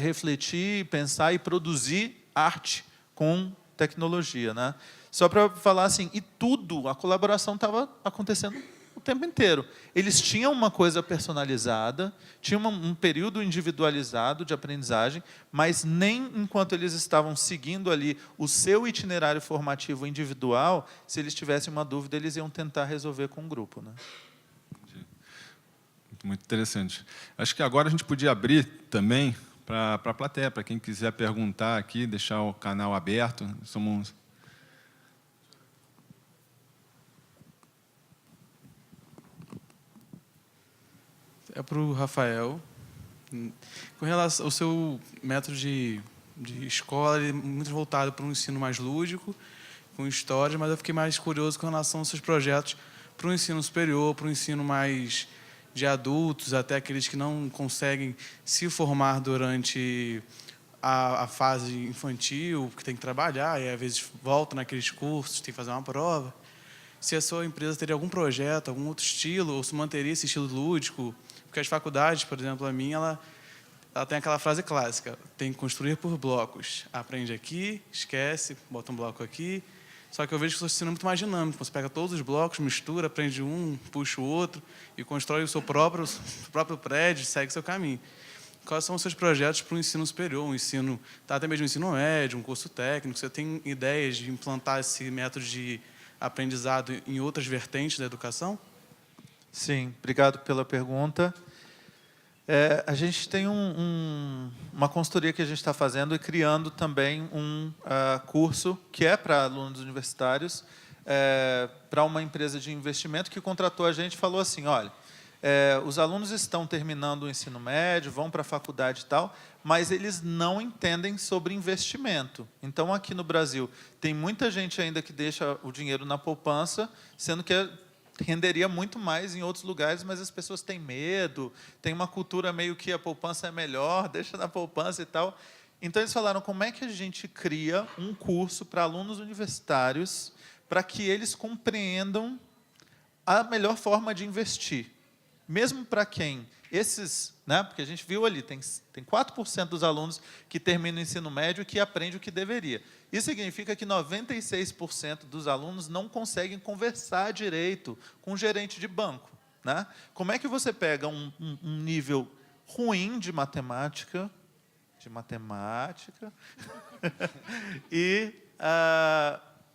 refletir, pensar e produzir arte com tecnologia, né? Só para falar assim, e tudo, a colaboração estava acontecendo o tempo inteiro. Eles tinham uma coisa personalizada, tinham um período individualizado de aprendizagem, mas nem enquanto eles estavam seguindo ali o seu itinerário formativo individual, se eles tivessem uma dúvida, eles iam tentar resolver com o grupo, né? Muito interessante. Acho que agora a gente podia abrir também para a plateia, para quem quiser perguntar aqui, deixar o canal aberto. Somos... É para o Rafael. Com relação ao seu método de escola, ele é muito voltado para um ensino mais lúdico, com histórias, mas eu fiquei mais curioso com relação aos seus projetos para o ensino superior, para o ensino mais de adultos, até aqueles que não conseguem se formar durante a fase infantil, que tem que trabalhar, e às vezes volta naqueles cursos, tem que fazer uma prova. Se a sua empresa teria algum projeto, algum outro estilo, ou se manteria esse estilo lúdico, porque as faculdades, por exemplo, a minha, ela tem aquela frase clássica, tem que construir por blocos. Aprende aqui, esquece, bota um bloco aqui, Só que eu vejo que o ensino é muito mais dinâmico. Você pega todos os blocos, mistura, aprende um, puxa o outro e constrói o seu próprio prédio, segue seu caminho. Quais são os seus projetos para o ensino superior, até mesmo o ensino médio, um curso técnico? Você tem ideias de implantar esse método de aprendizado em outras vertentes da educação? Sim, obrigado pela pergunta. A gente tem uma consultoria que a gente está fazendo e criando também um curso que é para alunos universitários, para uma empresa de investimento que contratou a gente e falou assim, olha, os alunos estão terminando o ensino médio, vão para a faculdade e tal, mas eles não entendem sobre investimento. Então, aqui no Brasil, tem muita gente ainda que deixa o dinheiro na poupança, sendo que renderia muito mais em outros lugares, mas as pessoas têm medo, tem uma cultura meio que a poupança é melhor, deixa na poupança e tal. Então, eles falaram, como é que a gente cria um curso para alunos universitários para que eles compreendam a melhor forma de investir? Mesmo para quem esses, né, porque a gente viu ali, tem 4% dos alunos que terminam o ensino médio que aprendem o que deveria. Isso significa que 96% dos alunos não conseguem conversar direito com um gerente de banco, né? Como é que você pega um nível ruim de matemática e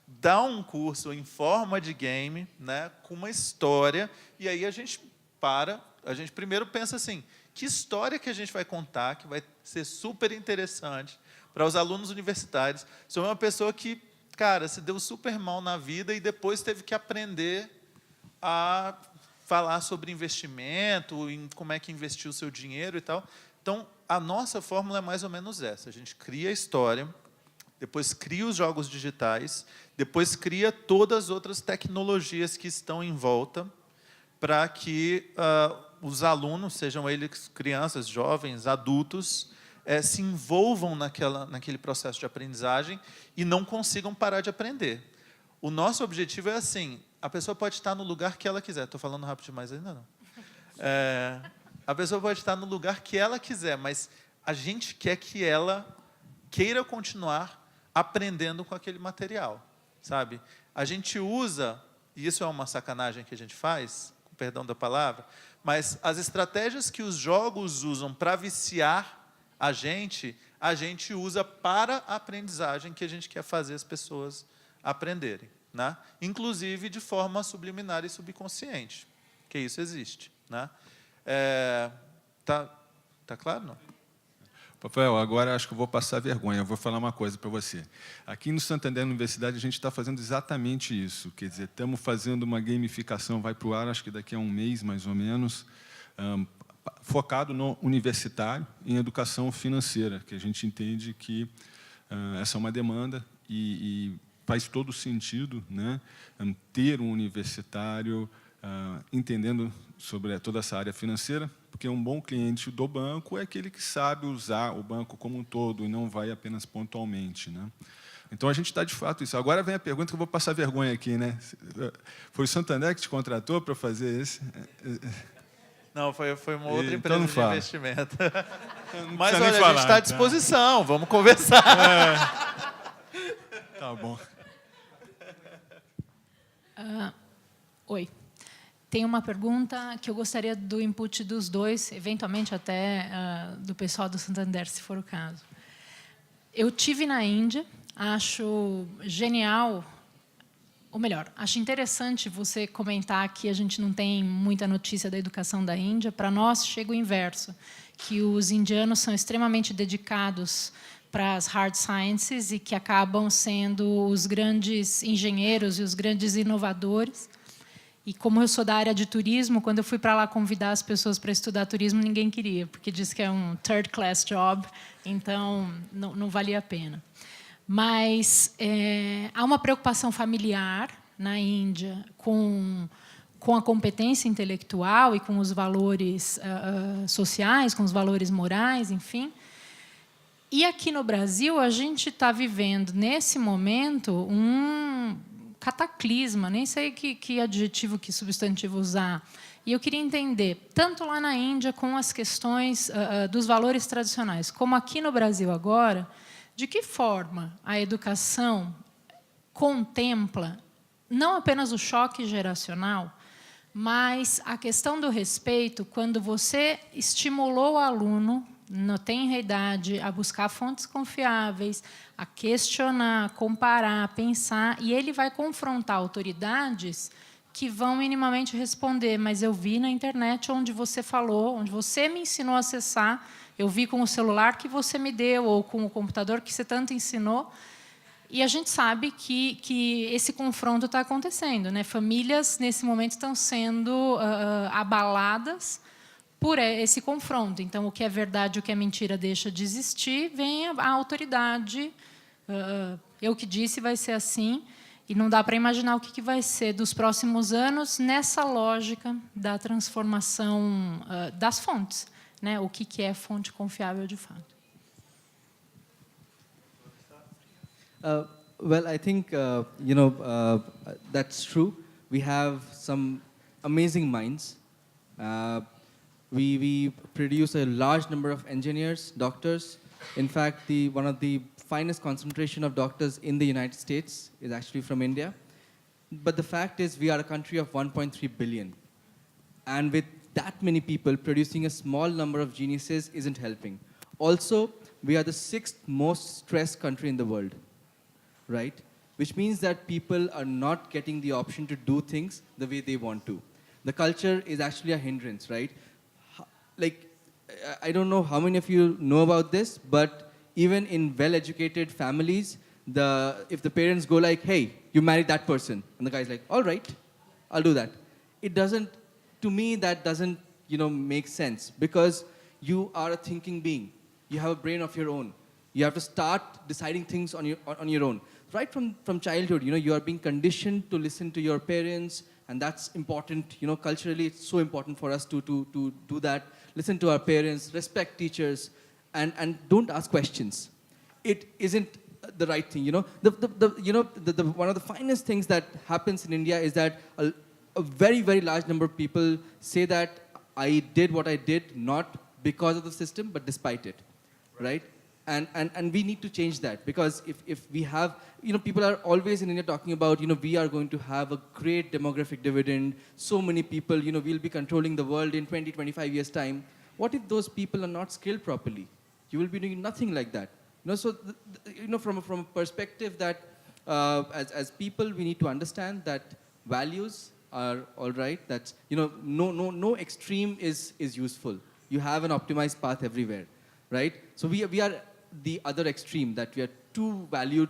dá um curso em forma de game, né, com uma história, e aí a gente primeiro pensa assim, que história que a gente vai contar, que vai ser super interessante para os alunos universitários, sobre uma pessoa que, cara, se deu super mal na vida e depois teve que aprender a falar sobre investimento, em como é que investiu o seu dinheiro e tal. Então, a nossa fórmula é mais ou menos essa. A gente cria a história, depois cria os jogos digitais, depois cria todas as outras tecnologias que estão em volta, para que os alunos, sejam eles crianças, jovens, adultos, se envolvam naquele processo de aprendizagem e não consigam parar de aprender. O nosso objetivo é assim, a pessoa pode estar no lugar que ela quiser. Estou falando rápido demais ainda não. A pessoa pode estar no lugar que ela quiser, mas a gente quer que ela queira continuar aprendendo com aquele material, sabe? A gente usa, e isso é uma sacanagem que a gente faz, perdão da palavra, mas as estratégias que os jogos usam para viciar a gente usa para a aprendizagem que a gente quer fazer as pessoas aprenderem, né? Inclusive de forma subliminar e subconsciente, que isso existe, né? Tá claro, não? Rafael, agora acho que eu vou passar vergonha. Eu vou falar uma coisa para você. Aqui no Santander Universidade, a gente está fazendo exatamente isso. Quer dizer, estamos fazendo uma gamificação, vai para o ar, acho que daqui a um mês, mais ou menos, focado no universitário, em educação financeira, que a gente entende que essa é uma demanda e faz todo sentido, né, ter um universitário entendendo sobre toda essa área financeira, porque um bom cliente do banco é aquele que sabe usar o banco como um todo e não vai apenas pontualmente, né? Então, a gente está, de fato, isso. Agora vem a pergunta que eu vou passar vergonha aqui, né? Foi o Santander que te contratou para fazer esse? Não, foi uma outra empresa de investimento. Mas, nem olha, falar, a gente está à disposição, vamos conversar. Tá bom. Oi. Tem uma pergunta que eu gostaria do input dos dois, eventualmente até do pessoal do Santander, se for o caso. Eu tive na Índia, acho genial, ou melhor, acho interessante você comentar que a gente não tem muita notícia da educação da Índia. Para nós, chega o inverso, que os indianos são extremamente dedicados para as hard sciences e que acabam sendo os grandes engenheiros e os grandes inovadores. E como eu sou da área de turismo, quando eu fui para lá convidar as pessoas para estudar turismo, ninguém queria, porque diz que é um third class job, então não valia a pena. Mas há uma preocupação familiar na Índia com a competência intelectual e com os valores sociais, com os valores morais, enfim. E aqui no Brasil, a gente está vivendo, nesse momento, um cataclisma, nem sei que adjetivo, que substantivo usar. E eu queria entender, tanto lá na Índia, com as questões dos valores tradicionais, como aqui no Brasil agora, de que forma a educação contempla não apenas o choque geracional, mas a questão do respeito, quando você estimulou o aluno, na tenra idade, a buscar fontes confiáveis, a questionar, a comparar, a pensar, e ele vai confrontar autoridades que vão minimamente responder, mas eu vi na internet onde você falou, onde você me ensinou a acessar, eu vi com o celular que você me deu, ou com o computador que você tanto ensinou. E a gente sabe que esse confronto está acontecendo, né? Famílias, nesse momento, estão sendo abaladas por esse confronto. Então, o que é verdade e o que é mentira deixa de existir, vem a autoridade. Eu que disse, vai ser assim. E não dá para imaginar o que vai ser dos próximos anos nessa lógica da transformação das fontes, né? O que é fonte confiável de fato. Well, I think, that's true. We have some amazing minds. We produce a large number of engineers, doctors. In fact, one of the finest concentration of doctors in the United States is actually from India. But the fact is, we are a country of 1.3 billion. And with that many people, producing a small number of geniuses isn't helping. Also, we are the 6th most stressed country in the world. Right? Which means that people are not getting the option to do things the way they want to. The culture is actually a hindrance, right? Like, I don't know how many of you know about this, but even in well-educated families, if the parents go like, hey, you married that person, and the guy's like, all right, I'll do that. It doesn't, to me, that doesn't, make sense, because you are a thinking being. You have a brain of your own. You have to start deciding things on your own. Right from childhood, you are being conditioned to listen to your parents, and that's important. Culturally, it's so important for us to do that. Listen to our parents, respect teachers, and don't ask questions. It isn't the right thing. One of the finest things that happens in India is that a very, very large number of people say that I did what I did not because of the system, but despite it, right? And we need to change that, because if we have, people are always in India talking about, we are going to have a great demographic dividend, so many people, we'll be controlling the world in 20, 25 years' time. What if those people are not skilled properly? You will be doing nothing like that. So, from a perspective that as people, we need to understand that values are all right. That's, no extreme is useful. You have an optimized path everywhere, right? So we are the other extreme, that we are too valued,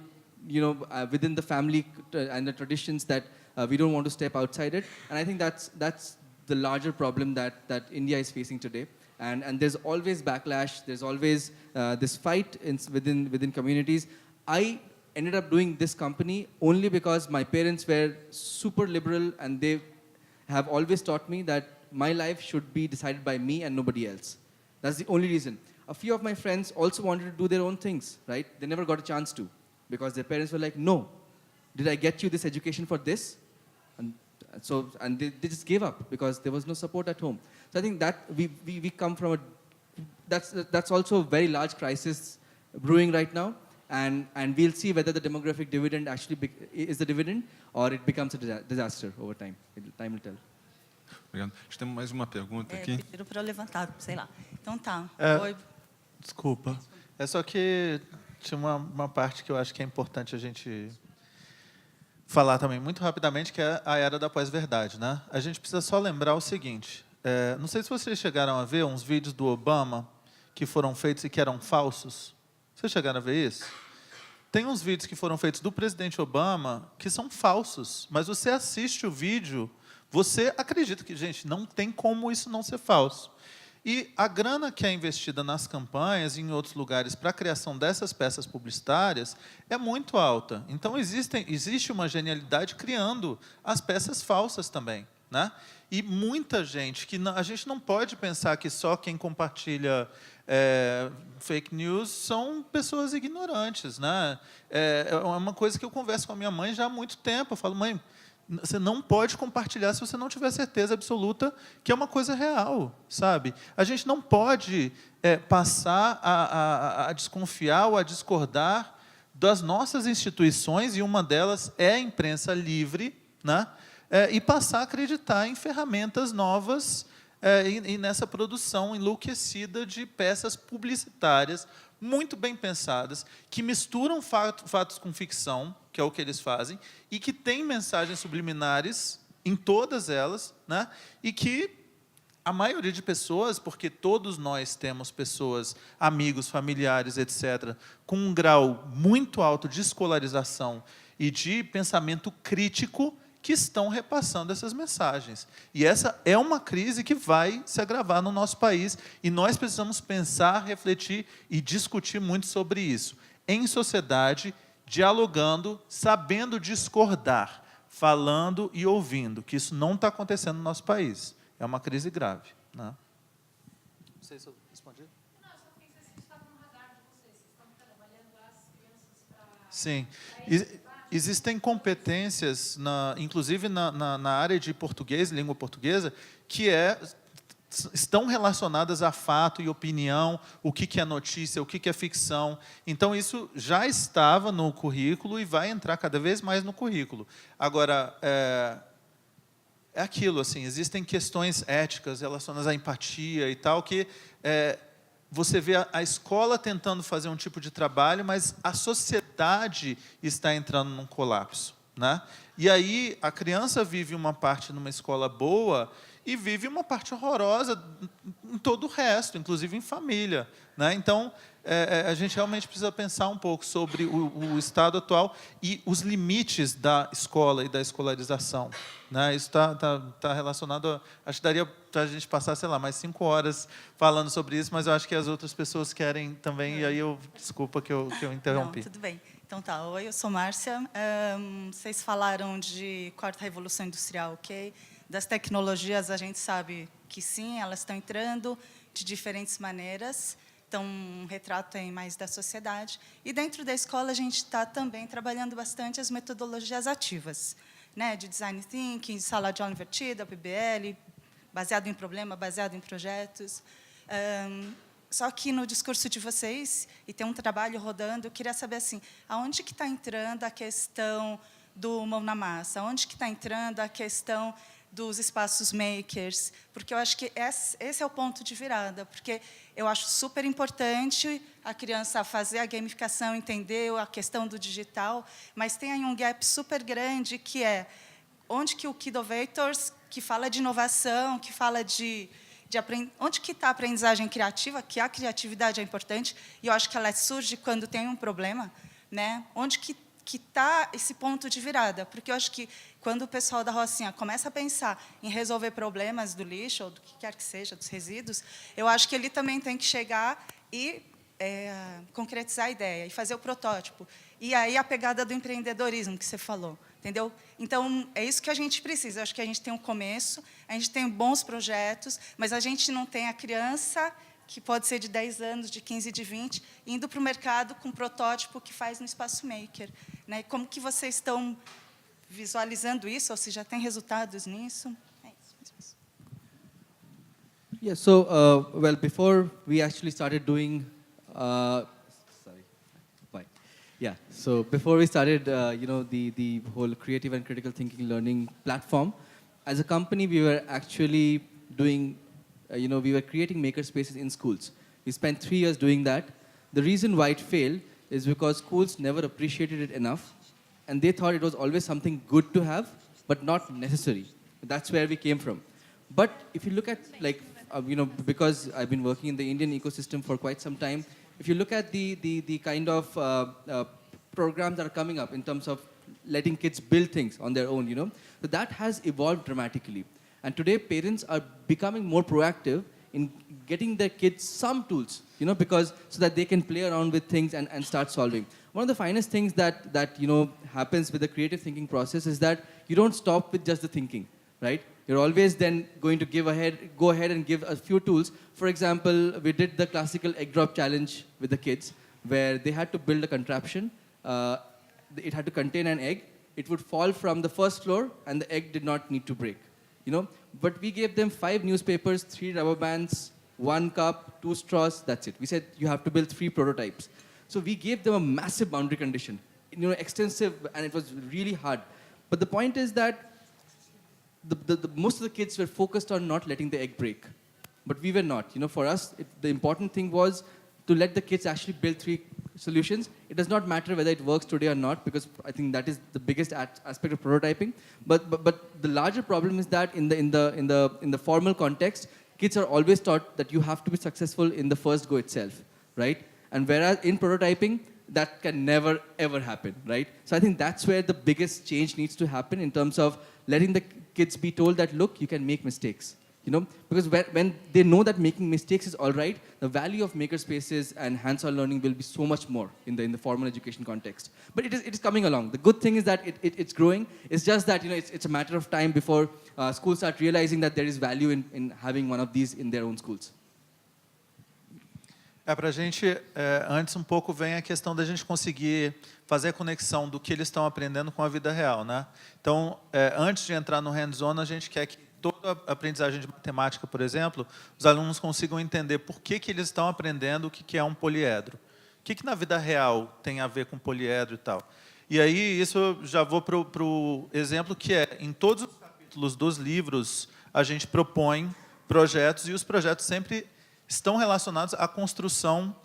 within the family and the traditions, that we don't want to step outside it. And I think that's the larger problem that India is facing today. And there's always backlash. There's always this fight within communities. I ended up doing this company only because my parents were super liberal, and they have always taught me that my life should be decided by me and nobody else. That's the only reason. A few of my friends also wanted to do their own things, right? They never got a chance to, because their parents were like, no, did I get you this education for this? And they just gave up because there was no support at home. So I think that we come from that's also a very large crisis brewing right now, and we'll see whether the demographic dividend actually is the dividend, or it becomes a disaster over time. Time will tell. Obrigado. Temos mais uma pergunta aqui. Pediram para eu levantar, sei lá. Então tá. Oi. Desculpa. É só que tinha uma parte que eu acho que é importante a gente falar também muito rapidamente, que é a era da pós-verdade, né? A gente precisa só lembrar o seguinte. Não sei se vocês chegaram a ver uns vídeos do Obama que foram feitos e que eram falsos. Vocês chegaram a ver isso? Tem uns vídeos que foram feitos do presidente Obama que são falsos, mas você assiste o vídeo, você acredita que, gente, não tem como isso não ser falso. E a grana que é investida nas campanhas e em outros lugares para a criação dessas peças publicitárias é muito alta. Então, existe uma genialidade criando as peças falsas também, né? E muita gente, a gente não pode pensar que só quem compartilha fake news são pessoas ignorantes, né? É uma coisa que eu converso com a minha mãe já há muito tempo. Eu falo, mãe, você não pode compartilhar se você não tiver certeza absoluta que é uma coisa real, sabe? A gente não pode passar a desconfiar ou a discordar das nossas instituições, e uma delas é a imprensa livre, né? E passar a acreditar em ferramentas novas e nessa produção enlouquecida de peças publicitárias muito bem pensadas, que misturam fatos com ficção, que é o que eles fazem, e que têm mensagens subliminares em todas elas, né? E que a maioria de pessoas, porque todos nós temos pessoas, amigos, familiares, etc., com um grau muito alto de escolarização e de pensamento crítico, que estão repassando essas mensagens. E essa é uma crise que vai se agravar no nosso país, e nós precisamos pensar, refletir e discutir muito sobre isso, em sociedade, dialogando, sabendo discordar, falando e ouvindo, que isso não está acontecendo no nosso país. É uma crise grave, né? Não sei se eu respondi. Não, só fiquei se vocês estavam no radar de vocês estão trabalhando as crianças para... Sim. Existem competências, inclusive na área de português, língua portuguesa, que estão relacionadas a fato e opinião, o que é notícia, o que é ficção. Então, isso já estava no currículo e vai entrar cada vez mais no currículo. Agora, é aquilo, assim, existem questões éticas relacionadas à empatia e tal, que você vê a escola tentando fazer um tipo de trabalho, mas a sociedade está entrando num colapso, né? E aí a criança vive uma parte numa escola boa e vive uma parte horrorosa em todo o resto, inclusive em família, né? Então, a gente realmente precisa pensar um pouco sobre o estado atual e os limites da escola e da escolarização, né? Isso está relacionado acho que daria para a gente passar, sei lá, mais 5 horas falando sobre isso, mas eu acho que as outras pessoas querem também, e aí desculpa que eu interrompi. Não, tudo bem. Então tá, oi, eu sou Márcia. Vocês falaram de quarta revolução industrial, ok? Das tecnologias, a gente sabe que sim, elas estão entrando de diferentes maneiras. Então, um retrato aí mais da sociedade. E dentro da escola, a gente está também trabalhando bastante as metodologias ativas, né? De design thinking, de sala de aula invertida, PBL, baseado em problema, baseado em projetos. Só que no discurso de vocês, e tem um trabalho rodando, eu queria saber assim, aonde que está entrando a questão do mão na massa? Onde que está entrando a questão dos espaços makers? Porque eu acho que esse é o ponto de virada, porque eu acho super importante a criança fazer a gamificação, entender a questão do digital, mas tem aí um gap super grande, que é onde que o Kidovators, que fala de inovação, que fala onde que está a aprendizagem criativa, que a criatividade é importante, e eu acho que ela surge quando tem um problema, né? Onde que está esse ponto de virada? Porque eu acho que quando o pessoal da Rocinha começa a pensar em resolver problemas do lixo, ou do que quer que seja, dos resíduos, eu acho que ele também tem que chegar e concretizar a ideia, e fazer o protótipo. E aí a pegada do empreendedorismo que você falou, entendeu? Então, é isso que a gente precisa. Eu acho que a gente tem um começo, a gente tem bons projetos, mas a gente não tem a criança, que pode ser de 10 anos, de 15, de 20, indo para o mercado com um protótipo que faz no espaço maker, né? Como que vocês estão visualizando isso, ou se já tem resultados nisso? É isso. Yeah, so, well, before we actually started doing, so before we started, the whole creative and critical thinking learning platform, as a company, we were actually doing, we were creating maker spaces in schools. We spent 3 years doing that. The reason why it failed is because schools never appreciated it enough, and they thought it was always something good to have, but not necessary. That's where we came from. But if you look at, because I've been working in the Indian ecosystem for quite some time, if you look at the kind of programs that are coming up in terms of letting kids build things on their own, so that has evolved dramatically. And today, parents are becoming more proactive in getting their kids some tools, because so that they can play around with things and start solving. One of the finest things that happens with the creative thinking process is that you don't stop with just the thinking, right? You're always then going to go ahead and give a few tools. For example, we did the classical egg drop challenge with the kids, where they had to build a contraption. It had to contain an egg. It would fall from the first floor, and the egg did not need to break. But we gave them 5 newspapers, 3 rubber bands, 1 cup, 2 straws, that's it. We said, you have to build 3 prototypes. So we gave them a massive boundary condition, extensive, and it was really hard. But the point is that most of the kids were focused on not letting the egg break. But we were not. For us, the important thing was to let the kids actually build 3 solutions. It does not matter whether it works today or not, because I think that is the biggest aspect of prototyping. But the larger problem is that in the formal context, kids are always taught that you have to be successful in the first go itself, right? And whereas in prototyping, that can never ever happen, right? So I think that's where the biggest change needs to happen in terms of letting the kids be told that, look, you can make mistakes. Because when they know that making mistakes is all right, the value of makerspaces and hands-on learning will be so much more in the formal education context. But it is coming along. The good thing is that it's growing. It's just that it's a matter of time before schools start realizing that there is value in having one of these in their own schools. Para a gente, antes um pouco vem a questão da gente conseguir fazer a conexão do que eles estão aprendendo com a vida real, né? Então, antes de entrar no hands-on, a gente quer que toda a aprendizagem de matemática, por exemplo, os alunos consigam entender por que eles estão aprendendo o que é um poliedro. O que na vida real tem a ver com poliedro e tal. E aí, isso eu já vou para o exemplo que em todos os capítulos dos livros, a gente propõe projetos, e os projetos sempre estão relacionados à construção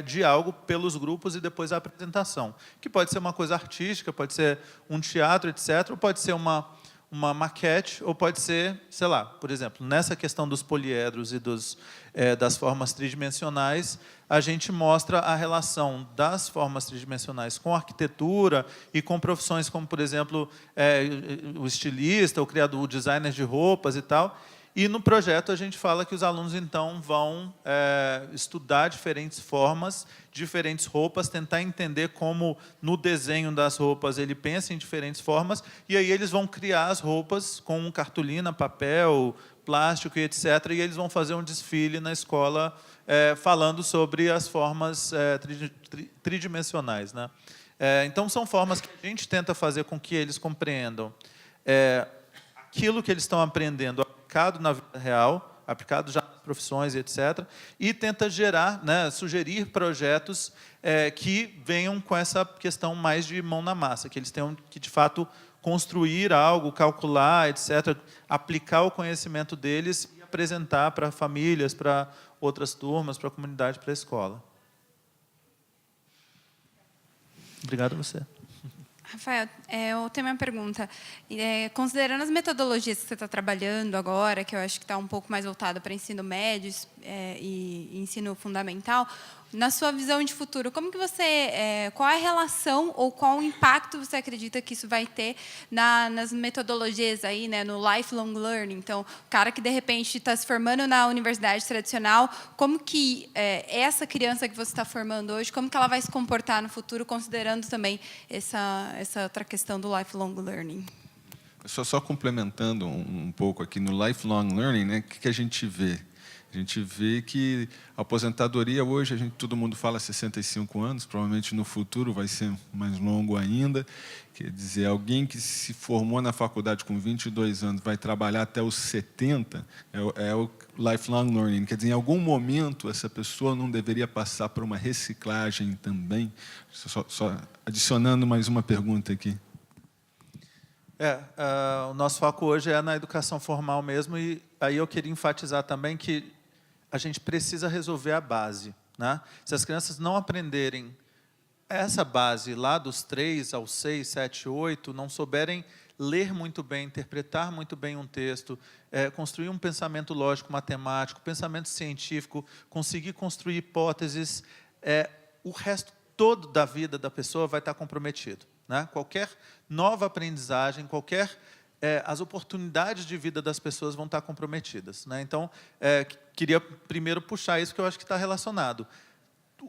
de algo pelos grupos e depois a apresentação. Que pode ser uma coisa artística, pode ser um teatro, etc., ou pode ser uma maquete, ou pode ser, sei lá, por exemplo, nessa questão dos poliedros e das formas tridimensionais, a gente mostra a relação das formas tridimensionais com a arquitetura e com profissões como, por exemplo, o estilista, o criador, o designer de roupas e tal. E no projeto a gente fala que os alunos, então, vão estudar diferentes formas, diferentes roupas, tentar entender como, no desenho das roupas, ele pensa em diferentes formas, e aí eles vão criar as roupas com cartolina, papel, plástico e etc., e eles vão fazer um desfile na escola falando sobre as formas tridimensionais, né? Então, são formas que a gente tenta fazer com que eles compreendam aquilo que eles estão aprendendo aplicado na vida real, aplicado já nas profissões, etc., e tenta gerar, sugerir projetos que venham com essa questão mais de mão na massa, que eles tenham que, de fato, construir algo, calcular, etc., aplicar o conhecimento deles e apresentar para famílias, para outras turmas, para a comunidade, para a escola. Obrigado a você. Rafael, eu tenho uma pergunta. Considerando as metodologias que você está trabalhando agora, que eu acho que está um pouco mais voltada para ensino médio e ensino fundamental, na sua visão de futuro, como que qual é a relação ou qual o impacto você acredita que isso vai ter nas metodologias aí, no lifelong learning? Então, o cara que de repente está se formando na universidade tradicional, como que essa criança que você está formando hoje, como que ela vai se comportar no futuro, considerando também essa outra questão do lifelong learning? Só complementando um pouco aqui no lifelong learning, né? O que a gente vê? A gente vê que a aposentadoria hoje, todo mundo fala 65 anos, provavelmente no futuro vai ser mais longo ainda. Quer dizer, alguém que se formou na faculdade com 22 anos vai trabalhar até os 70, é o lifelong learning. Quer dizer, em algum momento essa pessoa não deveria passar por uma reciclagem também? Só adicionando mais uma pergunta aqui. O nosso foco hoje é na educação formal mesmo, e aí eu queria enfatizar também que a gente precisa resolver a base, né? Se as crianças não aprenderem essa base lá dos 3 aos 6, 7, 8, não souberem ler muito bem, interpretar muito bem um texto, construir um pensamento lógico, matemático, pensamento científico, conseguir construir hipóteses, o resto todo da vida da pessoa vai estar comprometido, né? Qualquer nova aprendizagem, as oportunidades de vida das pessoas vão estar comprometidas, né? Então, queria primeiro puxar isso, que eu acho que está relacionado.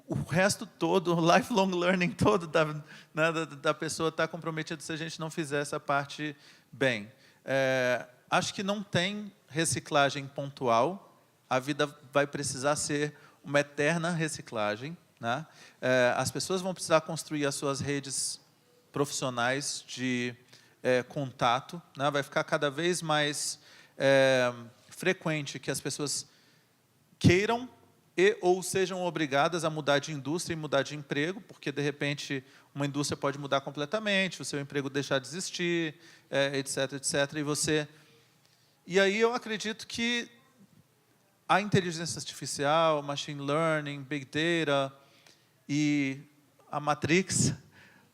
O resto todo, o lifelong learning todo da pessoa está comprometido se a gente não fizer essa parte bem. Acho que não tem reciclagem pontual, a vida vai precisar ser uma eterna reciclagem, né? As pessoas vão precisar construir as suas redes profissionais de contato, né? Vai ficar cada vez mais frequente que as pessoas queiram ou sejam obrigadas a mudar de indústria e mudar de emprego, porque, de repente, uma indústria pode mudar completamente, o seu emprego deixar de existir, etc., etc. E aí eu acredito que a inteligência artificial, machine learning, big data e a Matrix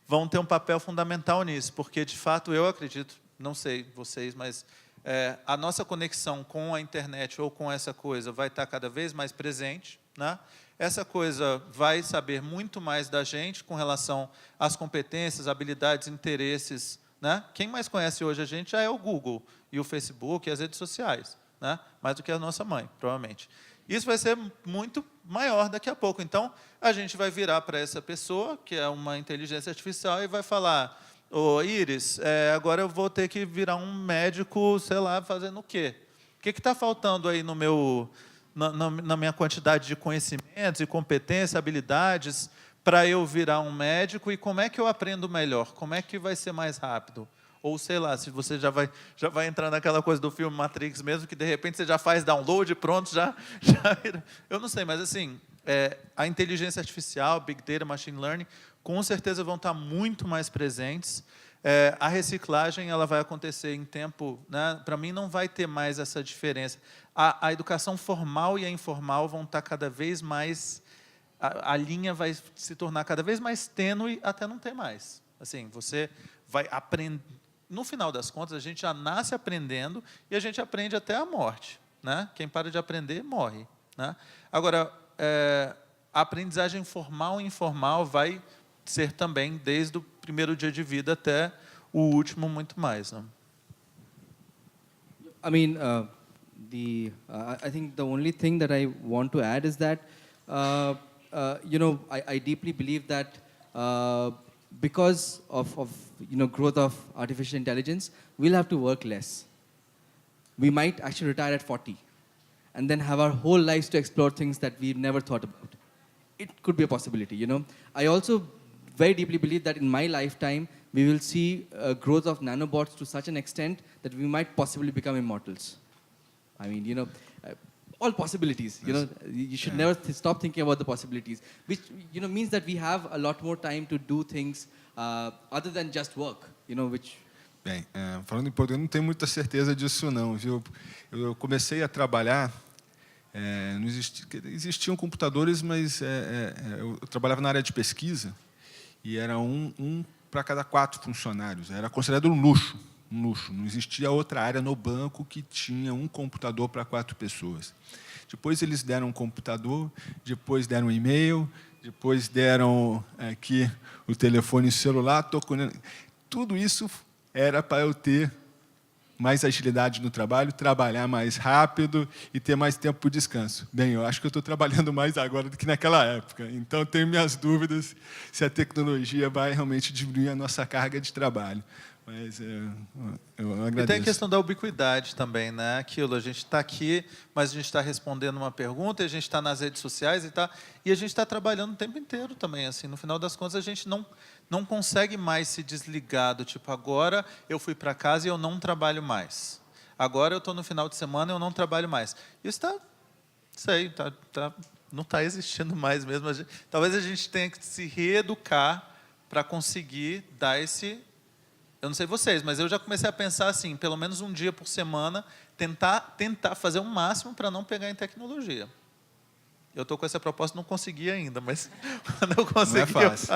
vão ter um papel fundamental nisso, porque, de fato, eu acredito, não sei vocês, mas a nossa conexão com a internet ou com essa coisa vai estar cada vez mais presente, né? Essa coisa vai saber muito mais da gente com relação às competências, habilidades, interesses, né? Quem mais conhece hoje a gente já é o Google e o Facebook e as redes sociais, né? Mais do que a nossa mãe, provavelmente. Isso vai ser muito maior daqui a pouco. Então, a gente vai virar para essa pessoa, que é uma inteligência artificial, e vai falar: ô, Iris, agora eu vou ter que virar um médico, sei lá, fazendo o quê? O que está faltando aí na minha quantidade de conhecimentos e competências, habilidades, para eu virar um médico? E como é que eu aprendo melhor? Como é que vai ser mais rápido? Ou, sei lá, se você já vai entrar naquela coisa do filme Matrix mesmo, que, de repente, você já faz download, pronto, já vira. Eu não sei, mas, assim, a inteligência artificial, Big Data, Machine Learning, com certeza vão estar muito mais presentes. A reciclagem ela vai acontecer em tempo, né? Para mim, não vai ter mais essa diferença. A educação formal e a informal vão estar cada vez mais... A linha vai se tornar cada vez mais tênue até não ter mais. Assim, você vai aprender... No final das contas, a gente já nasce aprendendo e a gente aprende até a morte, né? Quem para de aprender, morre, né? Agora, a aprendizagem formal e informal vai ser também desde o primeiro dia de vida até o último, muito mais, né? I mean, I think the only thing that I want to add is that, I deeply believe that because of growth of artificial intelligence, we'll have to work less. We might actually retire at 40 and then have our whole lives to explore things that we've never thought about. It could be a possibility, I also very deeply believe that in my lifetime, we will see growth of nanobots to such an extent that we might possibly become immortals. I mean, all possibilities, you should never stop thinking about the possibilities, which, means that we have a lot more time to do things other than just work, which... Bem, falando em português, não tenho muita certeza disso não, viu? Eu comecei a trabalhar, existiam computadores, mas eu trabalhava na área de pesquisa e era um para cada 4 funcionários, era considerado um luxo. Não existia outra área no banco que tinha um computador para 4 pessoas. Depois eles deram um computador, depois deram um e-mail, depois deram aqui o telefone celular. Tudo isso era para eu ter mais agilidade no trabalho, trabalhar mais rápido e ter mais tempo para o descanso. Bem, eu acho que eu estou trabalhando mais agora do que naquela época. Então, tenho minhas dúvidas se a tecnologia vai realmente diminuir a nossa carga de trabalho. Mas eu agradeço. E tem a questão da ubiquidade também, né? Aquilo, a gente está aqui, mas a gente está respondendo uma pergunta, e a gente está nas redes sociais e a gente está trabalhando o tempo inteiro também. Assim, no final das contas, a gente não consegue mais se desligar do tipo, agora eu fui para casa e eu não trabalho mais. Agora eu estou no final de semana e eu não trabalho mais. Isso não está existindo mais mesmo. Talvez a gente tenha que se reeducar para conseguir dar esse... Eu não sei vocês, mas eu já comecei a pensar assim, pelo menos um dia por semana, tentar fazer o máximo para não pegar em tecnologia. Eu estou com essa proposta, não consegui ainda, mas quando eu conseguir... Não é fácil.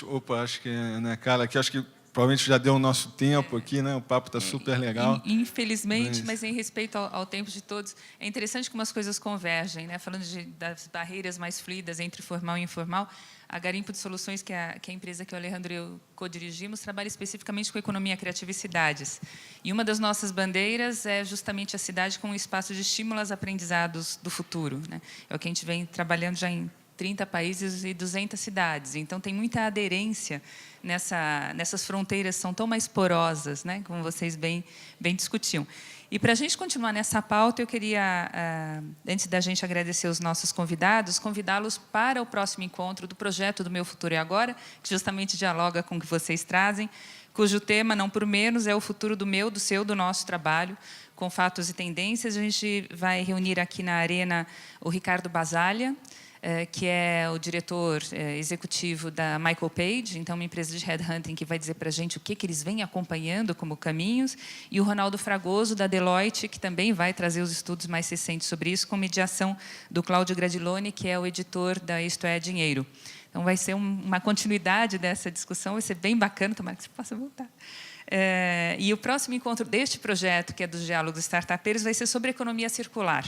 Opa, acho que, né, Carla, aqui acho que provavelmente já deu o nosso tempo aqui, né? O papo está super legal. Infelizmente, mas em respeito ao tempo de todos, é interessante como as coisas convergem, né? Falando das barreiras mais fluidas entre formal e informal, a Garimpo de Soluções, que é a empresa que o Alejandro e eu co-dirigimos, trabalha especificamente com economia criativa e cidades. E uma das nossas bandeiras é justamente a cidade como um espaço de estímulo aos aprendizados do futuro, né? É o que a gente vem trabalhando já em 30 países e 200 cidades. Então, tem muita aderência nessas fronteiras que são tão mais porosas, né? Como vocês bem discutiam. E, para a gente continuar nessa pauta, eu queria, antes da gente agradecer os nossos convidados, convidá-los para o próximo encontro do projeto do Meu Futuro é Agora, que justamente dialoga com o que vocês trazem, cujo tema, não por menos, é o futuro do meu, do seu, do nosso trabalho, com fatos e tendências. A gente vai reunir aqui na Arena o Ricardo Basaglia, que é o diretor executivo da Michael Page, então uma empresa de headhunting que vai dizer para a gente o que eles vêm acompanhando como caminhos, e o Ronaldo Fragoso, da Deloitte, que também vai trazer os estudos mais recentes sobre isso, com mediação do Cláudio Gradiloni, que é o editor da Isto é Dinheiro. Então, vai ser uma continuidade dessa discussão, vai ser bem bacana, tomara que você possa voltar. E o próximo encontro deste projeto, que é dos Diálogos Startupeiros, vai ser sobre economia circular.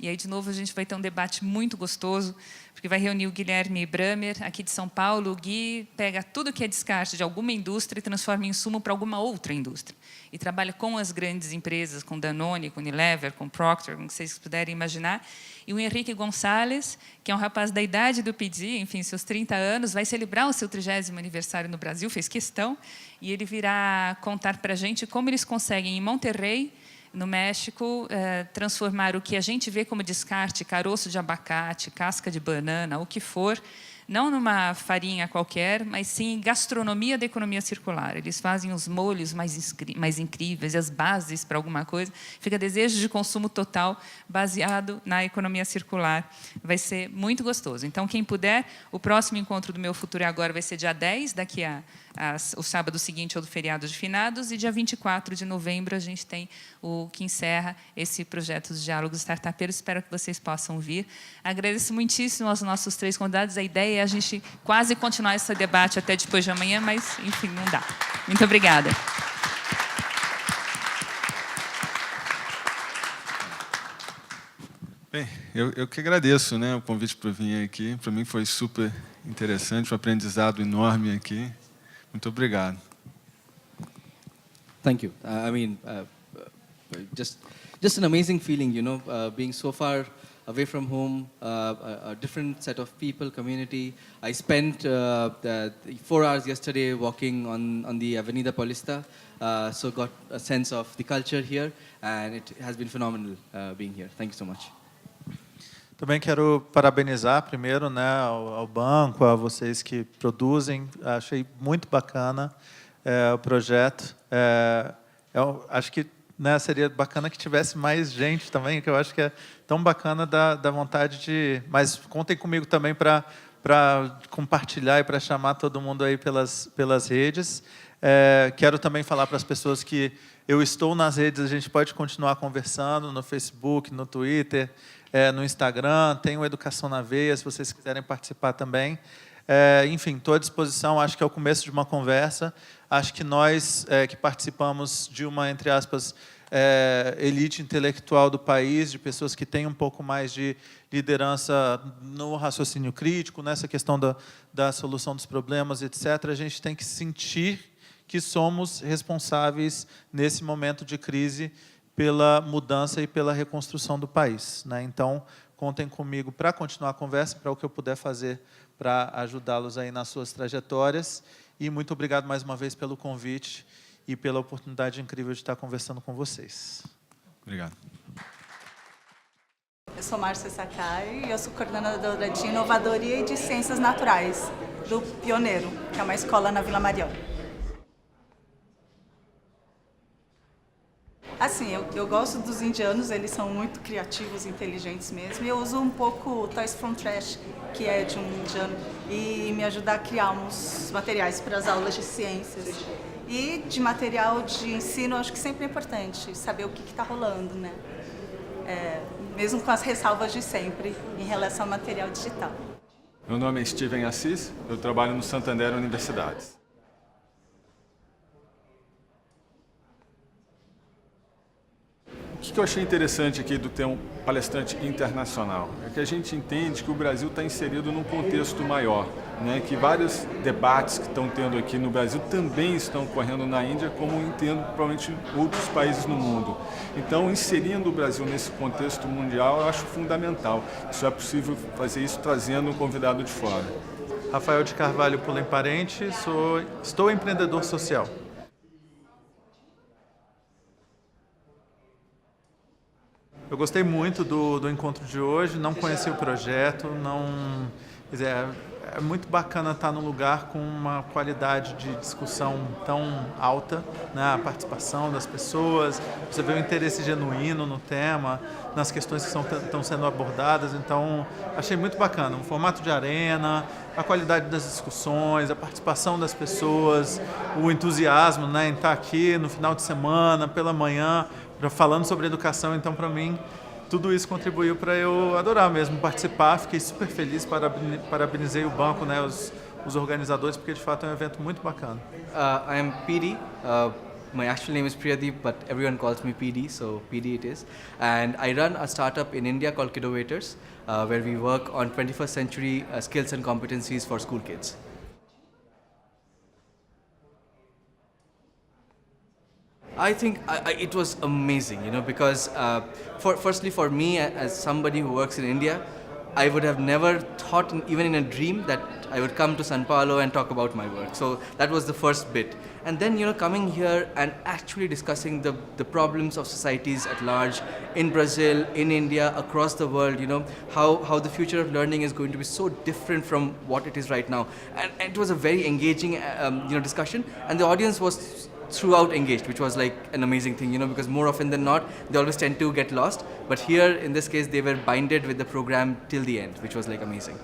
E aí, de novo, a gente vai ter um debate muito gostoso, porque vai reunir o Guilherme Bramer, aqui de São Paulo. O Gui pega tudo que é descarte de alguma indústria e transforma em insumo para alguma outra indústria. E trabalha com as grandes empresas, com Danone, com Unilever, com Procter, com o que vocês puderem imaginar. E o Henrique Gonçalves, que é um rapaz da idade do Pedi, enfim, seus 30 anos, vai celebrar o seu 30º aniversário no Brasil, fez questão, e ele virá contar para a gente como eles conseguem, em Monterrey, no México, transformar o que a gente vê como descarte, caroço de abacate, casca de banana, o que for, não numa farinha qualquer, mas sim em gastronomia da economia circular. Eles fazem os molhos mais incríveis, as bases para alguma coisa. Fica desejo de consumo total baseado na economia circular. Vai ser muito gostoso. Então, quem puder, o próximo encontro do Meu Futuro é Agora vai ser dia 10, daqui o sábado seguinte ao do feriado de finados, e dia 24 de novembro a gente tem o que encerra esse projeto dos Diálogos Startupeiros. Espero que vocês possam vir. Agradeço muitíssimo aos nossos 3 convidados. A ideia é a gente quase continuar esse debate até depois de amanhã, mas, enfim, não dá. Muito obrigada. Bem, eu que agradeço, né, o convite para vir aqui. Para mim foi super interessante, um aprendizado enorme aqui. Muito obrigado. Thank you. I mean, just an amazing feeling, you know, being so far away from home, a different set of people, community. I spent 4 hours yesterday walking on the Avenida Paulista, so got a sense of the culture here, and it has been phenomenal being here. Thank you so much. Também quero parabenizar primeiro, né, ao banco, a vocês que produzem. Achei muito bacana o projeto. Eu acho que, né, seria bacana que tivesse mais gente também, que eu acho que é tão bacana da vontade de... Mas contem comigo também para compartilhar e para chamar todo mundo aí pelas redes. Quero também falar para as pessoas que eu estou nas redes, a gente pode continuar conversando no Facebook, no Twitter, no Instagram, tem o Educação na Veia, se vocês quiserem participar também. Enfim, estou à disposição, acho que é o começo de uma conversa. Acho que nós que participamos de uma, entre aspas, elite intelectual do país, de pessoas que têm um pouco mais de liderança no raciocínio crítico, nessa questão da solução dos problemas, etc., a gente tem que sentir que somos responsáveis, nesse momento de crise, pela mudança e pela reconstrução do país, né? Então, contem comigo para continuar a conversa, para o que eu puder fazer para ajudá-los aí nas suas trajetórias. E muito obrigado mais uma vez pelo convite e pela oportunidade incrível de estar conversando com vocês. Obrigado. Eu sou Márcia Sakai e eu sou coordenadora de Inovadoria e de Ciências Naturais do Pioneiro, que é uma escola na Vila Mariana. Assim, eu gosto dos indianos, eles são muito criativos e inteligentes mesmo. E eu uso um pouco Toys from Trash, que é de um indiano, e me ajuda a criar uns materiais para as aulas de ciências. E de material de ensino, acho que sempre é importante saber o que está rolando, né? Mesmo com as ressalvas de sempre em relação ao material digital. Meu nome é Steven Assis, eu trabalho no Santander Universidades. O que eu achei interessante aqui do ter um palestrante internacional é que a gente entende que o Brasil está inserido num contexto maior, né? Que vários debates que estão tendo aqui no Brasil também estão ocorrendo na Índia, como entendo provavelmente outros países no mundo. Então, inserindo o Brasil nesse contexto mundial, eu acho fundamental. Só é possível fazer isso trazendo um convidado de fora. Rafael de Carvalho Pulen Parente, estou empreendedor social. Eu gostei muito do encontro de hoje, não conheci o projeto, Quer dizer, é muito bacana estar num lugar com uma qualidade de discussão tão alta, né? A participação das pessoas, você vê o interesse genuíno no tema, nas questões que estão sendo abordadas. Então, achei muito bacana. Um formato de arena, a qualidade das discussões, a participação das pessoas, o entusiasmo, né, em estar aqui no final de semana, pela manhã, falando sobre educação. Então, para mim, tudo isso contribuiu para eu adorar mesmo participar. Fiquei super feliz, parabenizei o banco, né, os organizadores, porque de fato é um evento muito bacana. I am PD. My actual name is Priyadeep, but everyone calls me PD, so PD it is. And I run a startup in India called Kidovators, where we work on 21st century skills and competencies for school kids. I think it was amazing, you know, because firstly for me, as somebody who works in India, I would have never thought, even in a dream, that I would come to São Paulo and talk about my work. So that was the first bit. And then, you know, coming here and actually discussing the problems of societies at large, in Brazil, in India, across the world, you know, how the future of learning is going to be so different from what it is right now. And it was a very engaging, you know, discussion. And the audience was throughout engaged, which was like an amazing thing, you know, because more often than not, they always tend to get lost. But here, in this case, they were binded with the program till the end, which was like amazing.